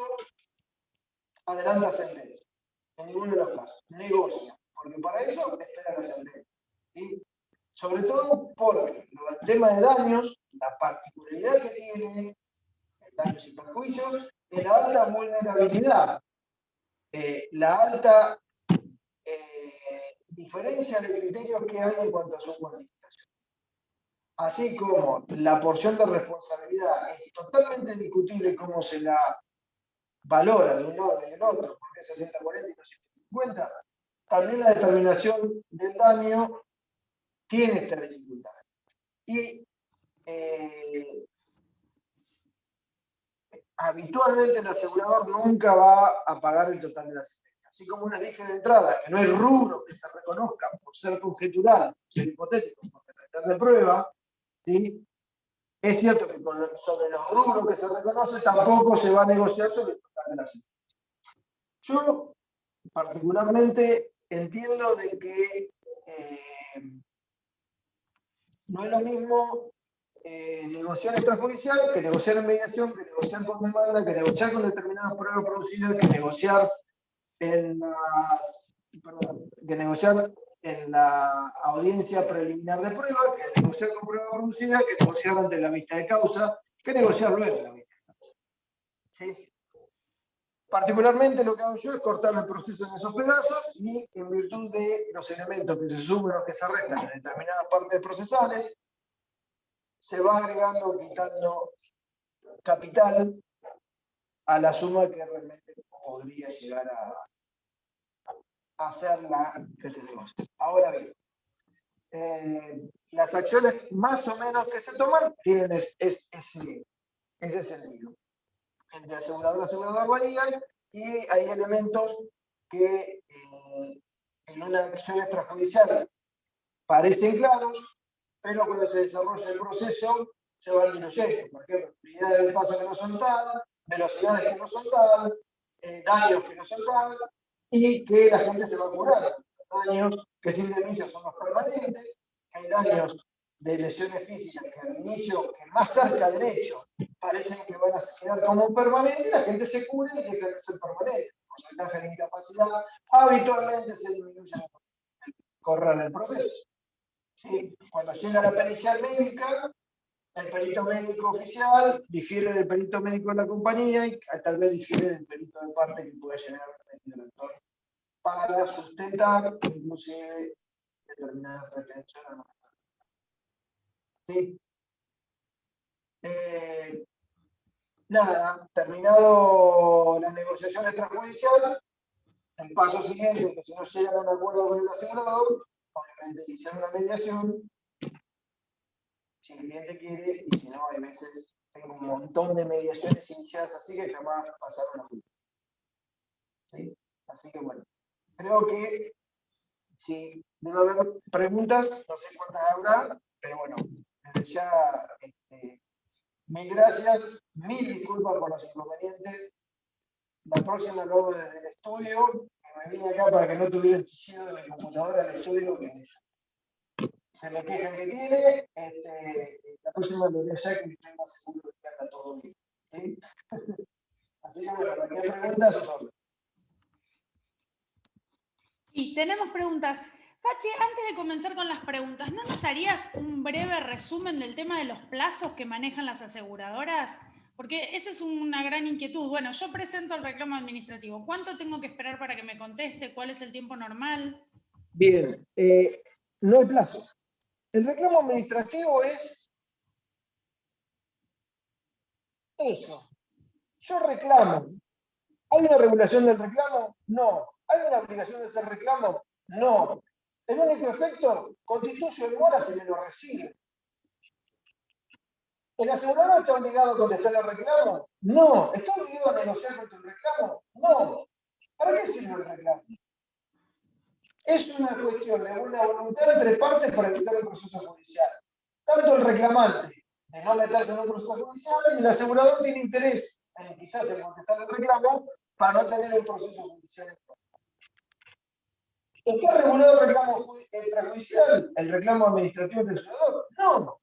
adelanta sentencia. En ninguno de los casos. Negocia. Porque para eso espera la sentencia. ¿Sí? Sobre todo porque el tema de daños, la particularidad que tiene daños y perjuicios, es la alta vulnerabilidad, la alta diferencia de criterios que hay en cuanto a su cuantificación. Así como la porción de responsabilidad es totalmente discutible cómo se la valora de un lado y del otro, porque es 60-40 y no 50, también la determinación del daño tiene esta dificultad. Y habitualmente el asegurador nunca va a pagar el total de la asistencia. Así como les dije de entrada, que no hay rubro que se reconozca por ser conjetural, ser hipotético, por depender de prueba, ¿sí? Es cierto que sobre los rubros que se reconoce tampoco se va a negociar sobre el total de la asistencia. Yo particularmente entiendo de que no es lo mismo negociar extrajudicial que negociar en mediación, que negociar con demanda, que negociar con determinadas pruebas producidas, que negociar en la audiencia preliminar de prueba, que negociar con prueba producida, que negociar ante la vista de causa, que negociar luego la vista de causa. ¿Sí? Particularmente lo que hago yo es cortar el proceso en esos pedazos y en virtud de los elementos que se suman o que se restan en determinadas partes procesales, se va agregando o quitando capital a la suma que realmente podría llegar a ser la que se negocia. Ahora bien, las acciones más o menos que se toman tienen ese sentido. El de asegurador varía y hay elementos que en una acción extrajudicial parecen claros, pero cuando se desarrolla el proceso se van diluyendo. Por ejemplo, unidades de paso que no son tal, velocidades que no son tal, daños que no son tal, y que la gente se va curando. Daños que se indemnizan son los permanentes, que hay daños de lesiones físicas que al inicio, que más cerca del hecho, parecen que van a quedar como un permanente, y la gente se cura y deja de ser permanente. El porcentaje de incapacidad habitualmente se disminuye el correr del proceso. ¿Sí? Cuando llega la pericial médica, el perito médico oficial difiere del perito médico de la compañía y tal vez difiere del perito de parte que puede llegar el actor para sustentar inclusive determinadas pretensiones. ¿Sí? Nada, terminado la negociación extrajudicial, el paso siguiente, que si no llegan a un acuerdo con el asegurador, obviamente iniciar una mediación, si el cliente quiere, y si no, hay veces tengo un montón de mediaciones iniciadas así que jamás pasaron a juicio. ¿Sí? Así que bueno, creo que si debe haber preguntas, no sé cuántas habrá, pero bueno, desde ya, mil gracias, mil disculpas por los inconvenientes. La próxima lo hago desde el estudio. Me vine acá para que no tuviera el chillido de mi computadora del estudio que se me quejan que tiene. La próxima lo haré allá, que estoy más seguro de que anda todo bien. ¿Sí? Así que bueno, cualquier pregunta, sus órdenes. Sí, tenemos preguntas. Pachi, antes de comenzar con las preguntas, ¿no nos harías un breve resumen del tema de los plazos que manejan las aseguradoras? Porque esa es una gran inquietud. Bueno, yo presento el reclamo administrativo. ¿Cuánto tengo que esperar para que me conteste? ¿Cuál es el tiempo normal? Bien, no hay plazo. El reclamo administrativo es eso. Yo reclamo. ¿Hay una regulación del reclamo? No. ¿Hay una obligación de hacer reclamo? No. El único efecto constituye el mora si me lo recibe. ¿El asegurador está obligado a contestar el reclamo? No. ¿Está obligado a negociar contra el reclamo? No. ¿Para qué sirve el reclamo? Es una cuestión de buena voluntad entre partes para evitar el proceso judicial. Tanto el reclamante de no meterse en un proceso judicial y el asegurador tiene interés en quizás en contestar el reclamo para no tener un proceso judicial. ¿Está regulado el reclamo extrajudicial? ¿El reclamo administrativo del asegurador? No.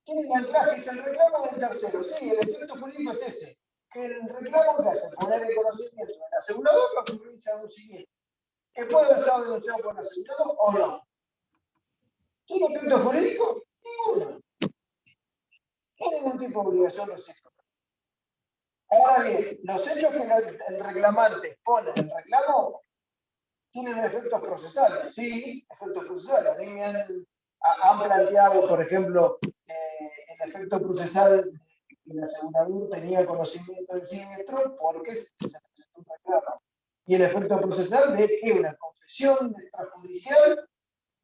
Tiene un anclaje, es el reclamo del tercero. Sí, el efecto jurídico es ese. Que el reclamo que hace poner en conocimiento del asegurador lo que provincia un siguiente. Que puede haber estado denunciado por el asegurador o no. ¿Tiene efecto jurídico? Ninguno. No hay ningún tipo de obligación recíproca. Ahora bien, los hechos que el reclamante pone en el reclamo tienen efectos procesales. Sí, efectos procesales. A mí me han planteado, por ejemplo, el efecto procesal que el asegurador tenía conocimiento del siniestro porque se presentó un reclamo. Y el efecto procesal es que una confesión extrajudicial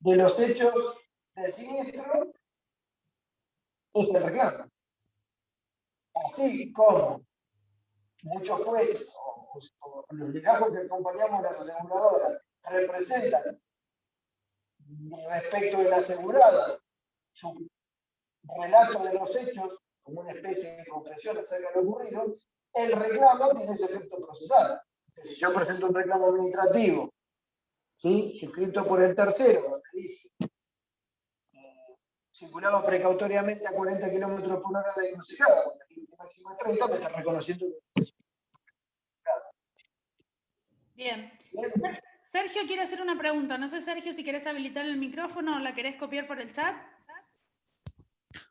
de los hechos del siniestro es el reclamo. Así como muchos jueces o los legajos que acompañamos las aseguradoras representan respecto del asegurado su relato de los hechos como una especie de confesión acerca de lo ocurrido, el reclamo tiene ese efecto procesal. Si yo presento un reclamo administrativo, ¿sí?, suscrito por el tercero, donde dice circulaba precautoriamente a 40 kilómetros por hora de encrucijada, cuando el límite máximo es 30, me está reconociendo. Bien. Sergio quiere hacer una pregunta. No sé, Sergio, si querés habilitar el micrófono o la querés copiar por el chat.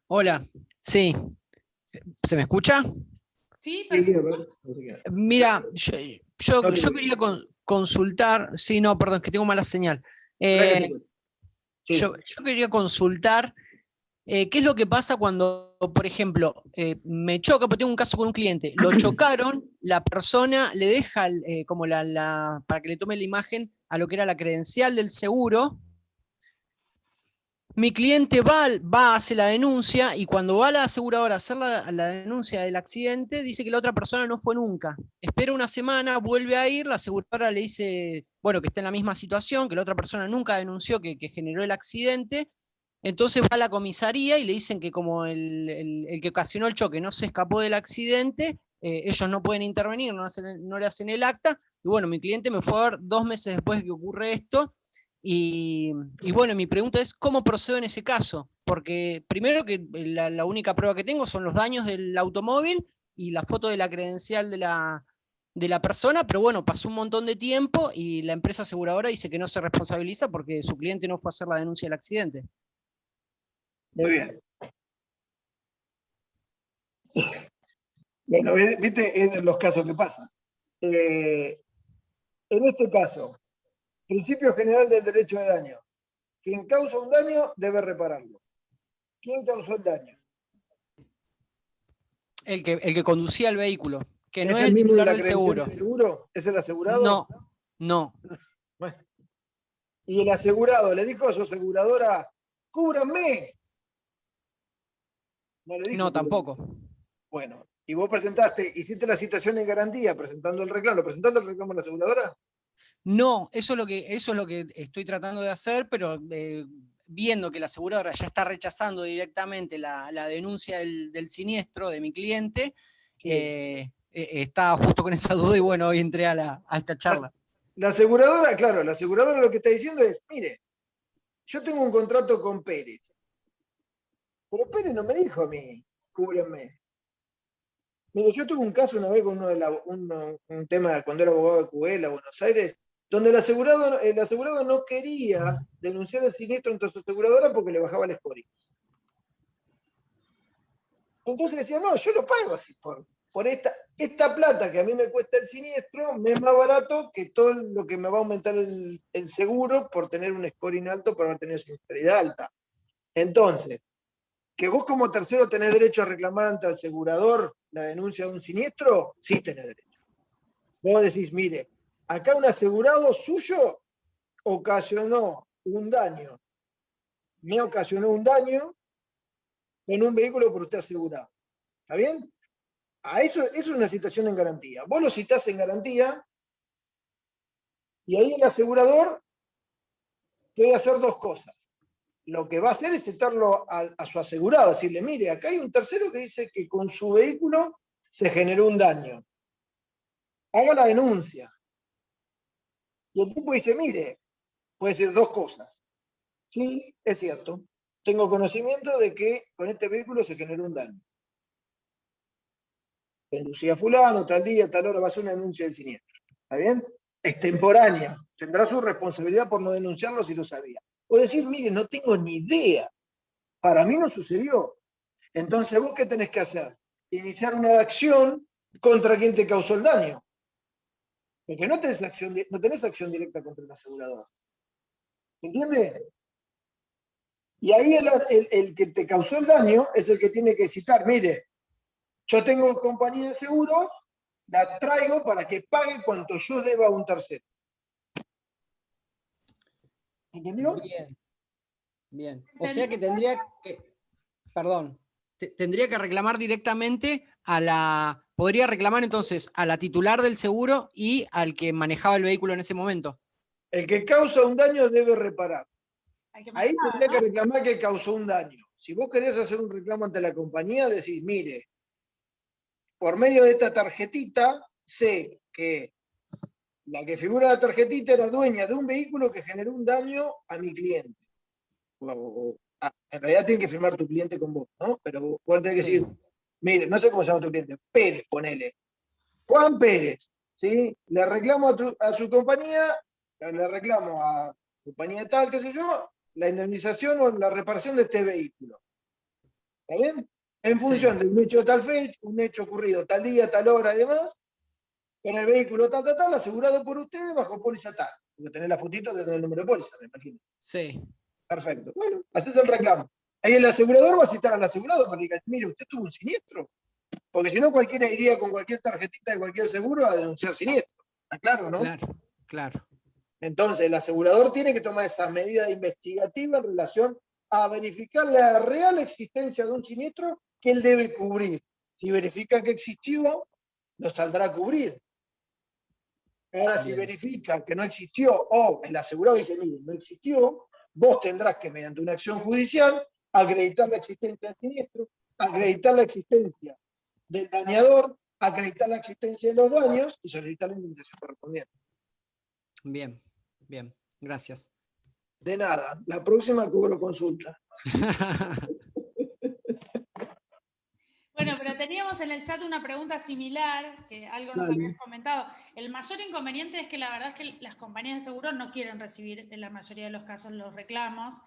Hola, sí. ¿Se me escucha? Sí, perfecto. Mira, yo quería consultar, sí, no, perdón, que tengo mala señal. Yo quería consultar qué es lo que pasa cuando, por ejemplo, me choca, porque tengo un caso con un cliente, lo chocaron, la persona le deja como para que le tome la imagen a lo que era la credencial del seguro. Mi cliente va, hace la denuncia, y cuando va a la aseguradora a hacer la denuncia del accidente, dice que la otra persona no fue nunca. Espera una semana, vuelve a ir, la aseguradora le dice, bueno, que está en la misma situación, que la otra persona nunca denunció que generó el accidente. Entonces va a la comisaría y le dicen que como el que ocasionó el choque no se escapó del accidente, ellos no pueden intervenir, no le hacen el acta. Y bueno, mi cliente me fue a ver 2 meses después de que ocurre esto. Y bueno, mi pregunta es, ¿cómo procedo en ese caso? Porque primero que la única prueba que tengo son los daños del automóvil y la foto de la credencial de la persona, pero bueno, pasó un montón de tiempo y la empresa aseguradora dice que no se responsabiliza porque su cliente no fue a hacer la denuncia del accidente. Muy bien. Bueno, viste, en los casos que pasan. En este caso, principio general del derecho de daño. Quien causa un daño debe repararlo. ¿Quién causó el daño? El que conducía el vehículo, que no ¿Es es el el mismo de titular la del credencial seguro. del seguro? ¿Es el asegurado? No. Bueno. Y el asegurado le dijo a su aseguradora, ¡cúbranme! No le dijo. No, tampoco. Bueno, y vos hiciste la citación en garantía presentando el reclamo. ¿Lo presentaste el reclamo a la aseguradora? No, eso es lo que estoy tratando de hacer, pero viendo que la aseguradora ya está rechazando directamente la denuncia del siniestro de mi cliente, estaba justo con esa duda y bueno, hoy entré a esta charla. La aseguradora, claro, la aseguradora lo que está diciendo es, mire, yo tengo un contrato con Pérez, pero Pérez no me dijo a mí, cúbrenme. Mire, yo tuve un caso una vez con un tema cuando era abogado de Cubela, Buenos Aires, donde el asegurado no quería denunciar el siniestro ante su aseguradora porque le bajaba el scoring. Entonces decía, no, yo lo pago así por esta plata que a mí me cuesta el siniestro, me es más barato que todo lo que me va a aumentar el seguro por tener un scoring alto, por haber tenido siniestralidad alta. Entonces, que vos como tercero tenés derecho a reclamar ante el asegurador la denuncia de un siniestro, sí tenés derecho. Vos decís, mire, acá un asegurado suyo ocasionó un daño, me ocasionó un daño en un vehículo por usted asegurado. ¿Está bien? Eso es una citación en garantía. Vos lo citás en garantía y ahí el asegurador puede hacer dos cosas. Lo que va a hacer es citarlo a su asegurado, decirle, mire, acá hay un tercero que dice que con su vehículo se generó un daño. Haga la denuncia. Y el tipo dice, mire, puede decir dos cosas. Sí, es cierto. Tengo conocimiento de que con este vehículo se generó un daño. Conducía fulano, tal día, tal hora, va a hacer una denuncia del siniestro. ¿Está bien? Extemporánea. Tendrá su responsabilidad por no denunciarlo si lo sabía. O decir, mire, no tengo ni idea. Para mí no sucedió. Entonces, ¿vos qué tenés que hacer? Iniciar una acción contra quien te causó el daño. Porque no tenés acción directa contra el asegurador. ¿Entiendes? Y ahí el que te causó el daño es el que tiene que citar, mire, yo tengo compañía de seguros, la traigo para que pague cuanto yo deba a un tercero. ¿Entendió? Bien, bien. O sea que tendría que reclamar directamente podría reclamar entonces a la titular del seguro y al que manejaba el vehículo en ese momento. El que causa un daño debe reparar. Ahí manejaba, tendría ¿no? que reclamar que causó un daño. Si vos querés hacer un reclamo ante la compañía, decís, mire, por medio de esta tarjetita, sé que la que figura en la tarjetita era dueña de un vehículo que generó un daño a mi cliente. En realidad tiene que firmar tu cliente con vos, ¿no? Pero vos tenés que decir, mire, no sé cómo se llama tu cliente, Pérez, ponele. Juan Pérez, ¿sí? Le reclamo a su compañía, le reclamo a compañía tal, qué sé yo, la indemnización o la reparación de este vehículo. ¿Está bien? En función de un hecho de tal fecha, un hecho ocurrido tal día, tal hora y demás, con el vehículo tal, asegurado por ustedes bajo póliza tal. Porque tenés la fotito de el número de póliza, me imagino. Sí. Perfecto. Bueno, haces el reclamo. Ahí el asegurador va a citar al asegurado para que diga, mire, usted tuvo un siniestro. Porque si no, cualquiera iría con cualquier tarjetita de cualquier seguro a denunciar siniestro. ¿Está claro, no? Claro, claro. Entonces, el asegurador tiene que tomar esa medida investigativa en relación a verificar la real existencia de un siniestro que él debe cubrir. Si verifica que existió, lo saldrá a cubrir. Ahora, si verifica que no existió o el asegurado dice, mire, no existió, vos tendrás que, mediante una acción judicial, acreditar la existencia del siniestro, acreditar la existencia del dañador, acreditar la existencia de los daños y solicitar la indemnización correspondiente. Bien, bien. Gracias. De nada. La próxima cobro consulta. Bueno, pero teníamos en el chat una pregunta similar, que algo nos habías comentado. El mayor inconveniente es que la verdad es que las compañías de seguros no quieren recibir en la mayoría de los casos los reclamos.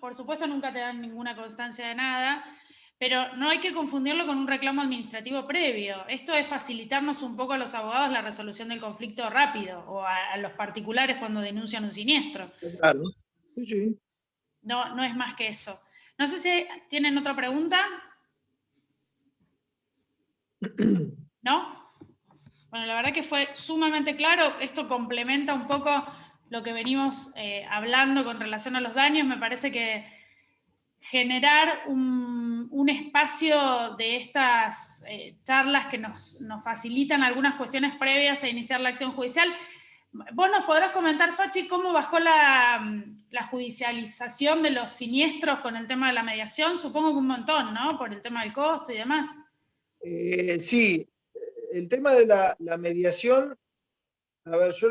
Por supuesto nunca te dan ninguna constancia de nada, pero no hay que confundirlo con un reclamo administrativo previo. Esto es facilitarnos un poco a los abogados la resolución del conflicto rápido, o a los particulares cuando denuncian un siniestro. Claro. Sí, sí. No es más que eso. No sé si tienen otra pregunta. ¿No? Bueno, la verdad que fue sumamente claro. Esto complementa un poco lo que venimos hablando con relación a los daños. Me parece que generar un espacio de estas charlas que nos facilitan algunas cuestiones previas a iniciar la acción judicial Vos nos podrás comentar, Fachi, cómo bajó la judicialización de los siniestros con el tema de la mediación. Supongo que un montón, ¿no? Por el tema del costo y demás. Sí, el tema de la mediación, a ver, yo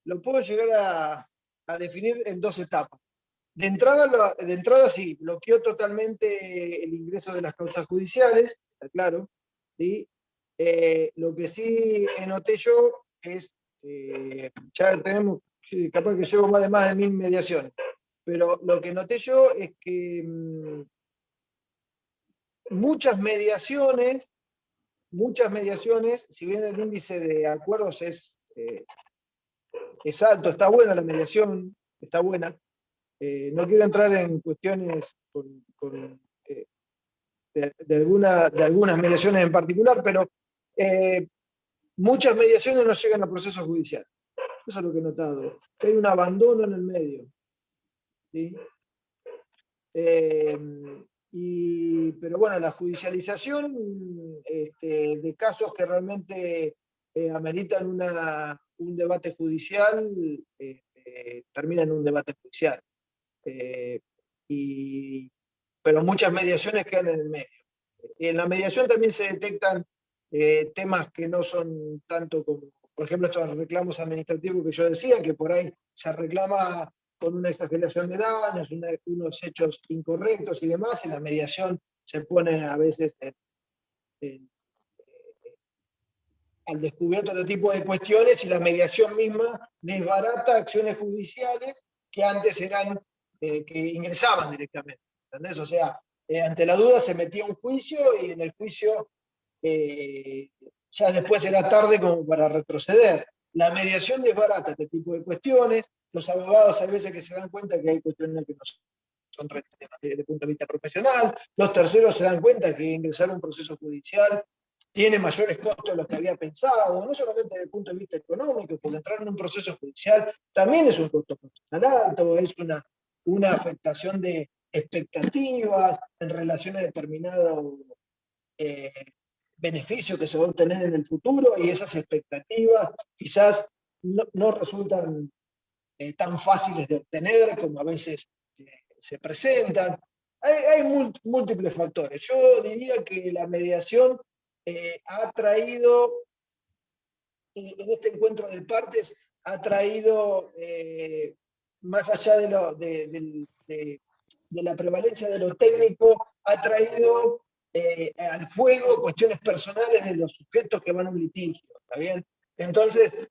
lo puedo llegar a definir en dos etapas. De entrada sí, bloqueó totalmente el ingreso de las causas judiciales, está claro, ¿sí? Lo que sí noté yo es, ya tenemos, capaz que llevo más de 1000 mediaciones, pero lo que noté yo es que muchas mediaciones, si bien el índice de acuerdos es alto, está buena la mediación, está buena. No quiero entrar en cuestiones de algunas mediaciones en particular, pero muchas mediaciones no llegan a procesos judiciales. Eso es lo que he notado, que hay un abandono en el medio. ¿Sí? Pero bueno, la judicialización de casos que realmente ameritan un debate judicial, termina en un debate judicial. Pero muchas mediaciones quedan en el medio. Y en la mediación también se detectan temas que no son tanto como, por ejemplo, estos reclamos administrativos que yo decía, que por ahí se reclama con una exageración de daños, unos hechos incorrectos y demás, en la mediación se pone a veces al descubierto otro tipo de cuestiones y la mediación misma desbarata acciones judiciales que antes eran, que ingresaban directamente. ¿Entendés? O sea, ante la duda se metía un juicio y en el juicio ya después era tarde como para retroceder. La mediación desbarata este tipo de cuestiones. Los abogados a veces que se dan cuenta que hay cuestiones que no son desde el punto de vista profesional. Los terceros se dan cuenta que ingresar a un proceso judicial tiene mayores costos de los que había pensado, no solamente desde el punto de vista económico, porque entrar en un proceso judicial también es un costo profesional alto, es una afectación de expectativas en relación a determinado beneficio que se va a obtener en el futuro, y esas expectativas quizás no resultan tan fáciles de obtener como a veces se presentan. Hay múltiples factores. Yo diría que la mediación ha traído, en este encuentro de partes, ha traído, más allá de la prevalencia de lo técnico, ha traído al juego cuestiones personales de los sujetos que van a un litigio. ¿Está bien? Entonces,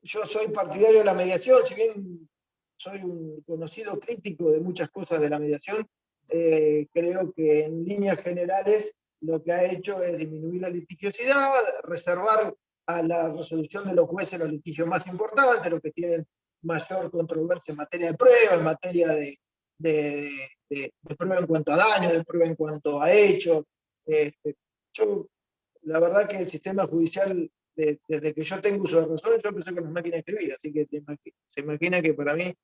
yo soy partidario de la mediación, si bien soy un conocido crítico de muchas cosas de la mediación, creo que en líneas generales lo que ha hecho es disminuir la litigiosidad, reservar a la resolución de los jueces los litigios más importantes, los que tienen mayor controversia en materia de prueba, en materia de prueba en cuanto a daño, de prueba en cuanto a hechos. Yo, la verdad que el sistema judicial, desde que yo tengo uso de razón, yo empecé con las máquinas de escribir, así que se imagina que para mí,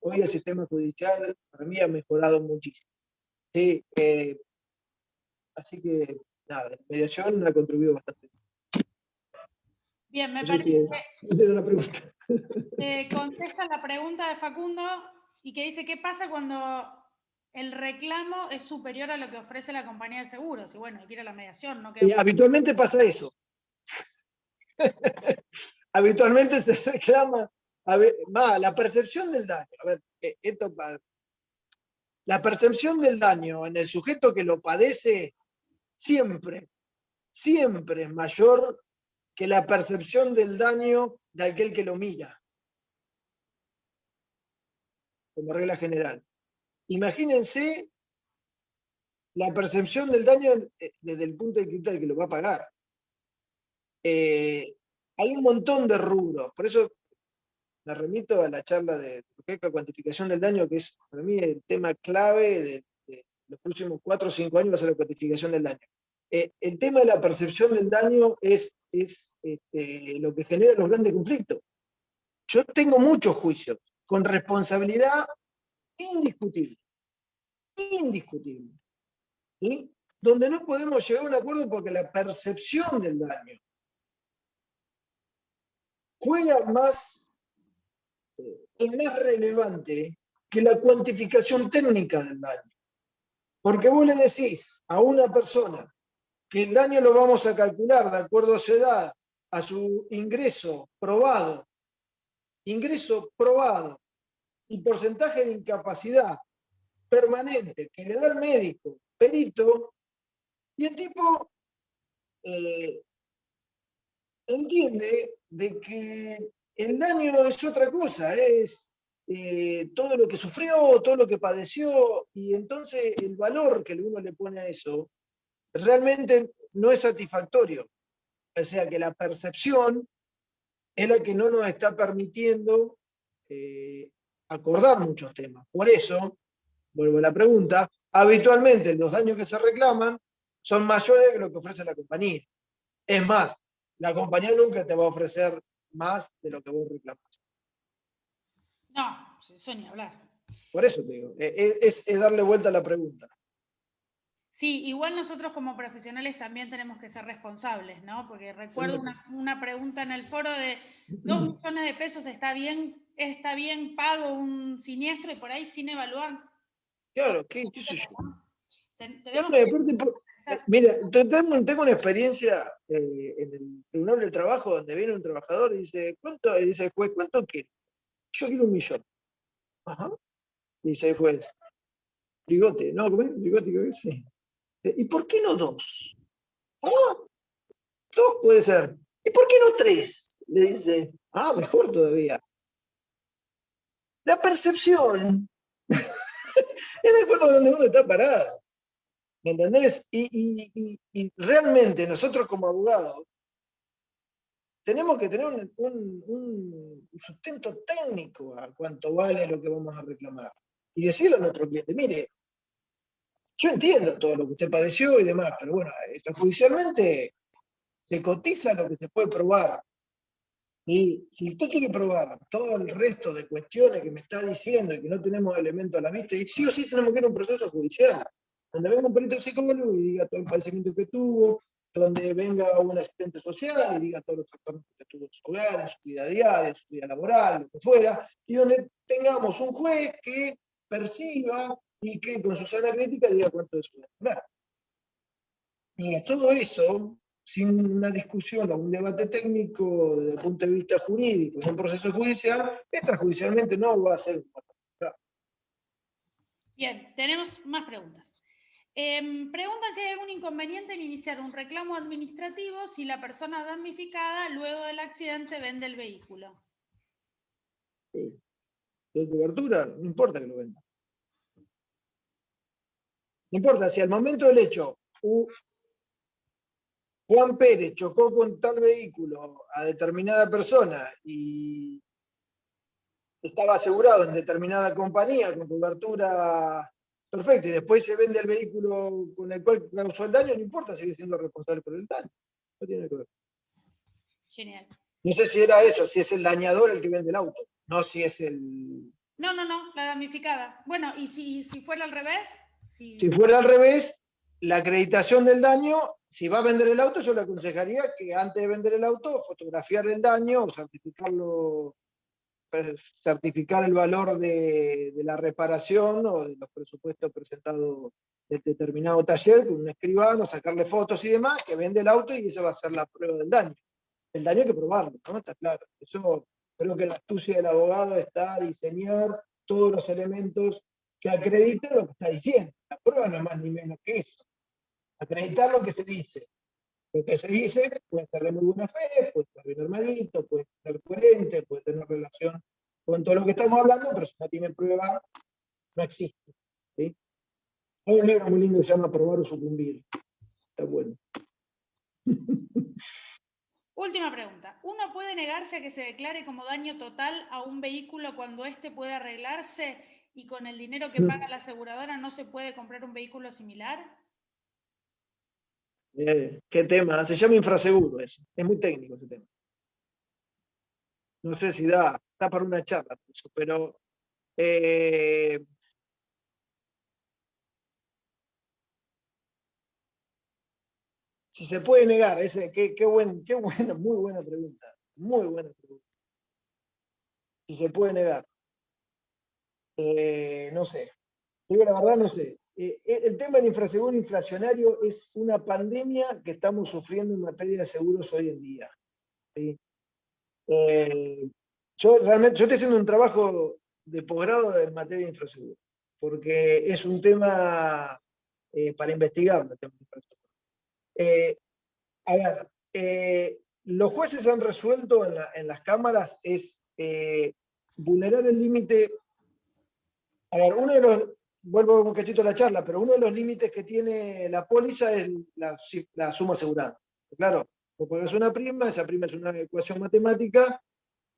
hoy el sistema judicial para mí ha mejorado muchísimo. Sí, así que nada, la mediación ha contribuido bastante. Bien, me No sé parece si tiene una pregunta. que contesta la pregunta de Facundo y que dice, ¿qué pasa cuando el reclamo es superior a lo que ofrece la compañía de seguros? Y bueno, hay que ir a la mediación, no queda... Habitualmente pasa eso. Habitualmente se reclama, la percepción del daño. A ver, la percepción del daño en el sujeto que lo padece siempre es mayor que la percepción del daño de aquel que lo mira, como regla general. Imagínense la percepción del daño desde el punto de vista del que lo va a pagar. Hay un montón de rubros, por eso me remito a la charla de cuantificación del daño, que es para mí el tema clave de los próximos 4 o 5 años, va a ser la cuantificación del daño. El tema de la percepción del daño es lo que genera los grandes conflictos. Yo tengo muchos juicios con responsabilidad indiscutible, ¿sí? Donde no podemos llegar a un acuerdo porque la percepción del daño juega más, es más relevante que la cuantificación técnica del daño. Porque vos le decís a una persona que el daño lo vamos a calcular de acuerdo a su edad, a su ingreso probado y porcentaje de incapacidad permanente que le da el médico, perito, y el tipo entiende de que el daño es otra cosa, es todo lo que sufrió, todo lo que padeció, y entonces el valor que uno le pone a eso realmente no es satisfactorio. O sea que la percepción es la que no nos está permitiendo acordar muchos temas. Por eso, vuelvo a la pregunta, habitualmente los daños que se reclaman son mayores que lo que ofrece la compañía. Es más, la compañía nunca te va a ofrecer más de lo que vos reclamás. No, eso ni hablar. Por eso te digo, es darle vuelta a la pregunta. Sí, igual nosotros como profesionales también tenemos que ser responsables, ¿no? Porque recuerdo una pregunta en el foro de 2 millones de pesos, ¿está bien pago un siniestro y por ahí sin evaluar? Claro, ¿qué sé yo? Tenemos Mira, tengo una experiencia en el Tribunal del Trabajo donde viene un trabajador y dice, ¿cuánto? Y dice el juez, ¿cuánto quiere? Yo quiero 1 millón. Ajá. Dice el juez, Brigote, ¿no? ¿Cómo es? Brigote, ¿qué sí? ¿Y por qué no 2? Ah, 2 puede ser. ¿Y por qué no 3? Le dice, mejor todavía. La percepción es de acuerdo a donde uno está parado. ¿Me entendés? Y realmente nosotros como abogados tenemos que tener un sustento técnico a cuánto vale lo que vamos a reclamar. Y decirle a nuestro cliente, mire, yo entiendo todo lo que usted padeció y demás, pero bueno, extrajudicialmente se cotiza lo que se puede probar. Y si usted quiere probar todo el resto de cuestiones que me está diciendo y que no tenemos elementos a la vista, y sí o sí tenemos que ir a un proceso judicial, donde venga un perito psicólogo y diga todo el padecimiento que tuvo, donde venga un asistente social y diga todos los trastornos que tuvo en su hogar, en su vida diaria, en su vida laboral, lo que fuera, y donde tengamos un juez que perciba y que con su sana crítica diga cuánto es su vida. Y todo eso, sin una discusión o un debate técnico desde el punto de vista jurídico, en un proceso judicial, extrajudicialmente no va a ser. Bien, tenemos más preguntas. Preguntan si hay algún inconveniente en iniciar un reclamo administrativo si la persona damnificada luego del accidente vende el vehículo. De cobertura, no importa que lo venda. No importa, si al momento del hecho Juan Pérez chocó con tal vehículo a determinada persona y estaba asegurado en determinada compañía con cobertura perfecta y después se vende el vehículo con el cual causó el daño, no importa, sigue siendo responsable por el daño. No tiene que ver. Genial. No sé si era eso, si es el dañador el que vende el auto, no si es el... No, la damnificada. Bueno, ¿y si fuera al revés? Si fuera al revés, la acreditación del daño, si va a vender el auto, yo le aconsejaría que antes de vender el auto, fotografiar el daño o certificar el valor de la reparación o de los presupuestos presentados del determinado taller con un escribano, sacarle fotos y demás, que vende el auto y esa va a ser la prueba del daño. El daño hay que probarlo, ¿no? Está claro. Eso creo que la astucia del abogado está a diseñar todos los elementos que acrediten lo que está diciendo. La prueba no es más ni menos que eso. Acreditar lo que se dice. Lo que se dice puede ser de muy buena fe, puede ser bien armadito, puede ser coherente, puede tener relación con todo lo que estamos hablando, pero si no tiene prueba, no existe. ¿Sí? Hay un libro muy lindo que se llama Probar o Sucumbir. Está bueno. Última pregunta. ¿Uno puede negarse a que se declare como daño total a un vehículo cuando éste puede arreglarse y con el dinero que paga la aseguradora no se puede comprar un vehículo similar? ¿Qué tema? Se llama infraseguro eso. Es muy técnico ese tema. No sé si da para una charla, pero si se puede negar, qué buena, muy buena pregunta. Muy buena pregunta. si se puede negar. No sé. Digo la verdad, no sé. El tema del infraseguro inflacionario es una pandemia que estamos sufriendo en materia de seguros hoy en día. ¿Sí? Yo estoy haciendo un trabajo de posgrado en materia de infraseguro, porque es un tema para investigar. A ver, los jueces han resuelto en las cámaras es vulnerar el límite. A ver, vuelvo un cachito a la charla, pero uno de los límites que tiene la póliza es la suma asegurada. Claro, vos pagás una prima, esa prima es una ecuación matemática,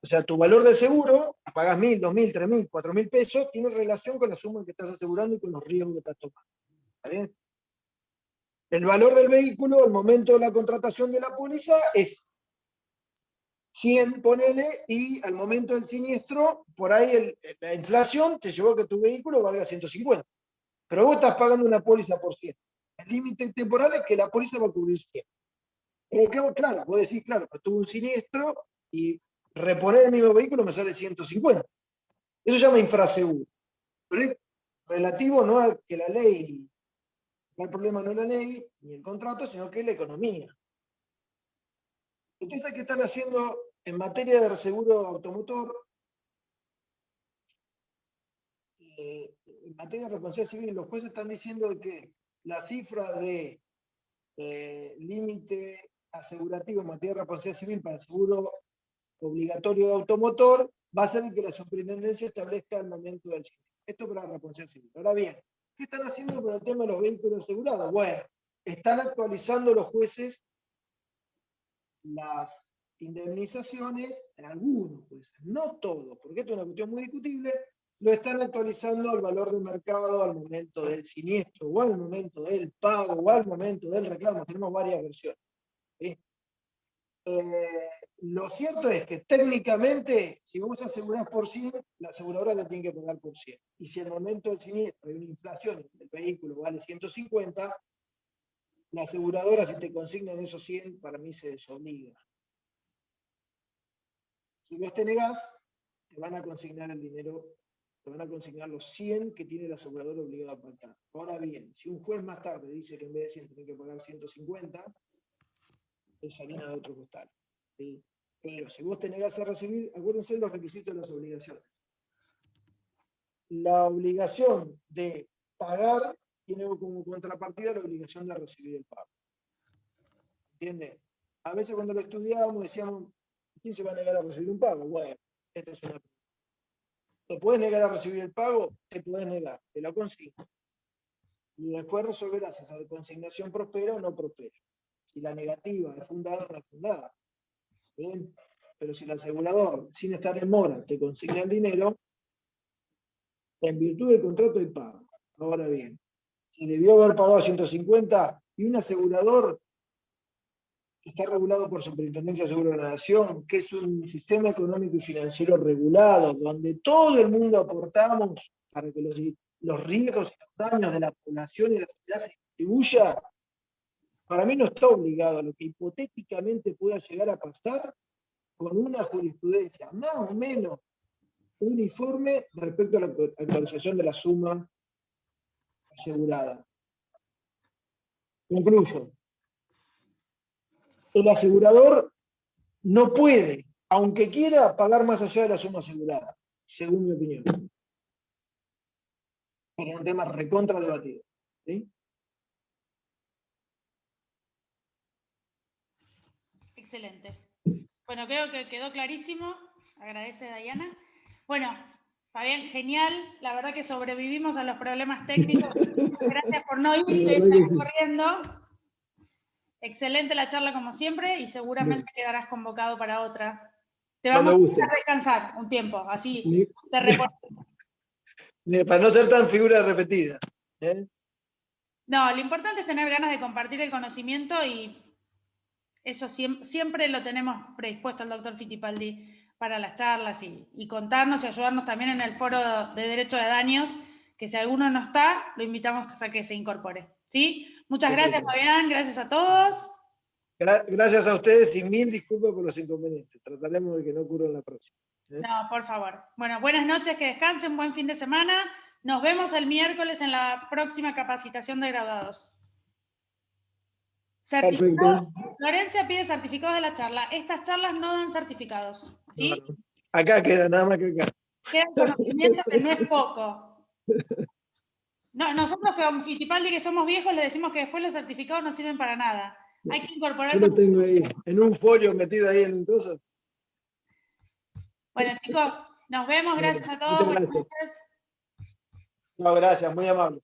o sea, tu valor de seguro, pagás 1.000, 2.000, 3.000, 4.000 pesos, tiene relación con la suma que estás asegurando y con los riesgos que estás tomando. ¿Está bien? El valor del vehículo al momento de la contratación de la póliza es 100, ponele, y al momento del siniestro, por ahí la inflación te llevó a que tu vehículo valga 150. Pero vos estás pagando una póliza por 100. El límite temporal es que la póliza va a cubrir 100. Pero claro, vos decís, claro, pues tuve un siniestro y reponer el mismo vehículo me sale 150. Eso se llama infraseguro. Pero es relativo no a que la ley, no el problema no es la ley ni el contrato, sino que es la economía. Entonces, ¿qué están haciendo en materia de seguro automotor? En materia de responsabilidad civil, los jueces están diciendo que la cifra de límite asegurativo en materia de responsabilidad civil para el seguro obligatorio de automotor va a ser el que la superintendencia establezca al momento del siniestro. Esto para la responsabilidad civil. Ahora bien, ¿qué están haciendo con el tema de los vehículos asegurados? Bueno, están actualizando los jueces las indemnizaciones en algunos jueces, no todos, porque esto es una cuestión muy discutible, lo están actualizando al valor de mercado al momento del siniestro, o al momento del pago, o al momento del reclamo. Tenemos varias versiones. ¿Sí? Lo cierto es que técnicamente, si vos asegurás por 100, la aseguradora te tiene que pagar por 100. Y si al momento del siniestro hay una inflación, el vehículo vale 150, la aseguradora, si te consignan esos 100, para mí se desobliga. Si vos te negás, te van a consignar el dinero, te van a consignar los 100 que tiene el asegurador obligado a pagar. Ahora bien, si un juez más tarde dice que en vez de 100 tiene que pagar 150, es harina de otro costal. ¿Sí? Pero si vos te negás a recibir, acuérdense los requisitos de las obligaciones. La obligación de pagar tiene como contrapartida la obligación de recibir el pago. ¿Entienden? A veces cuando lo estudiábamos decíamos, ¿quién se va a negar a recibir un pago? Bueno, esta es una pregunta. ¿Te puedes negar a recibir el pago? Te puedes negar, te lo consigno. Y después resolverás si esa consignación prospera o no prospera. Si la negativa es fundada o no es fundada. ¿Bien? Pero si el asegurador, sin estar en mora, te consigna el dinero, en virtud del contrato hay pago. Ahora bien, si debió haber pagado 150 y un asegurador que está regulado por Superintendencia de Seguros de la Nación, que es un sistema económico y financiero regulado, donde todo el mundo aportamos para que los riesgos y los daños de la población y la sociedad se distribuya, para mí no está obligado a lo que hipotéticamente pueda llegar a pasar con una jurisprudencia más o menos uniforme respecto a la actualización de la suma asegurada. Concluyo. El asegurador no puede, aunque quiera, pagar más allá de la suma asegurada, según mi opinión. Es un tema recontra debatido. ¿Sí? Excelente. Bueno, creo que quedó clarísimo. Agradece, Dayana. Bueno, Fabián, genial. La verdad que sobrevivimos a los problemas técnicos. Gracias por no irte, corriendo. Excelente la charla como siempre y seguramente quedarás convocado para otra. Te vamos a dejar descansar un tiempo, así te repones. Para no ser tan figura repetida. No, lo importante es tener ganas de compartir el conocimiento y eso siempre lo tenemos predispuesto al doctor Fittipaldi para las charlas y contarnos y ayudarnos también en el foro de derecho de daños, que si alguno no está, lo invitamos a que se incorpore. ¿Sí? Muchas gracias, Fabián, gracias a todos. Gracias a ustedes y mil disculpas por los inconvenientes. Trataremos de que no ocurra en la próxima. No, por favor. Bueno, buenas noches, que descansen, buen fin de semana. Nos vemos el miércoles en la próxima capacitación de graduados. Certificado. Florencia pide certificados de la charla. Estas charlas no dan certificados, ¿sí? No. Acá queda, nada más que acá. Queda conocimiento que no es poco. No, nosotros que Fittipaldi, que somos viejos, le decimos que después los certificados no sirven para nada. Hay que incorporar... Yo lo tengo ahí, en un folio metido ahí en cosas. Bueno, chicos, nos vemos. Gracias a todos. Muchas gracias. No, gracias, muy amable.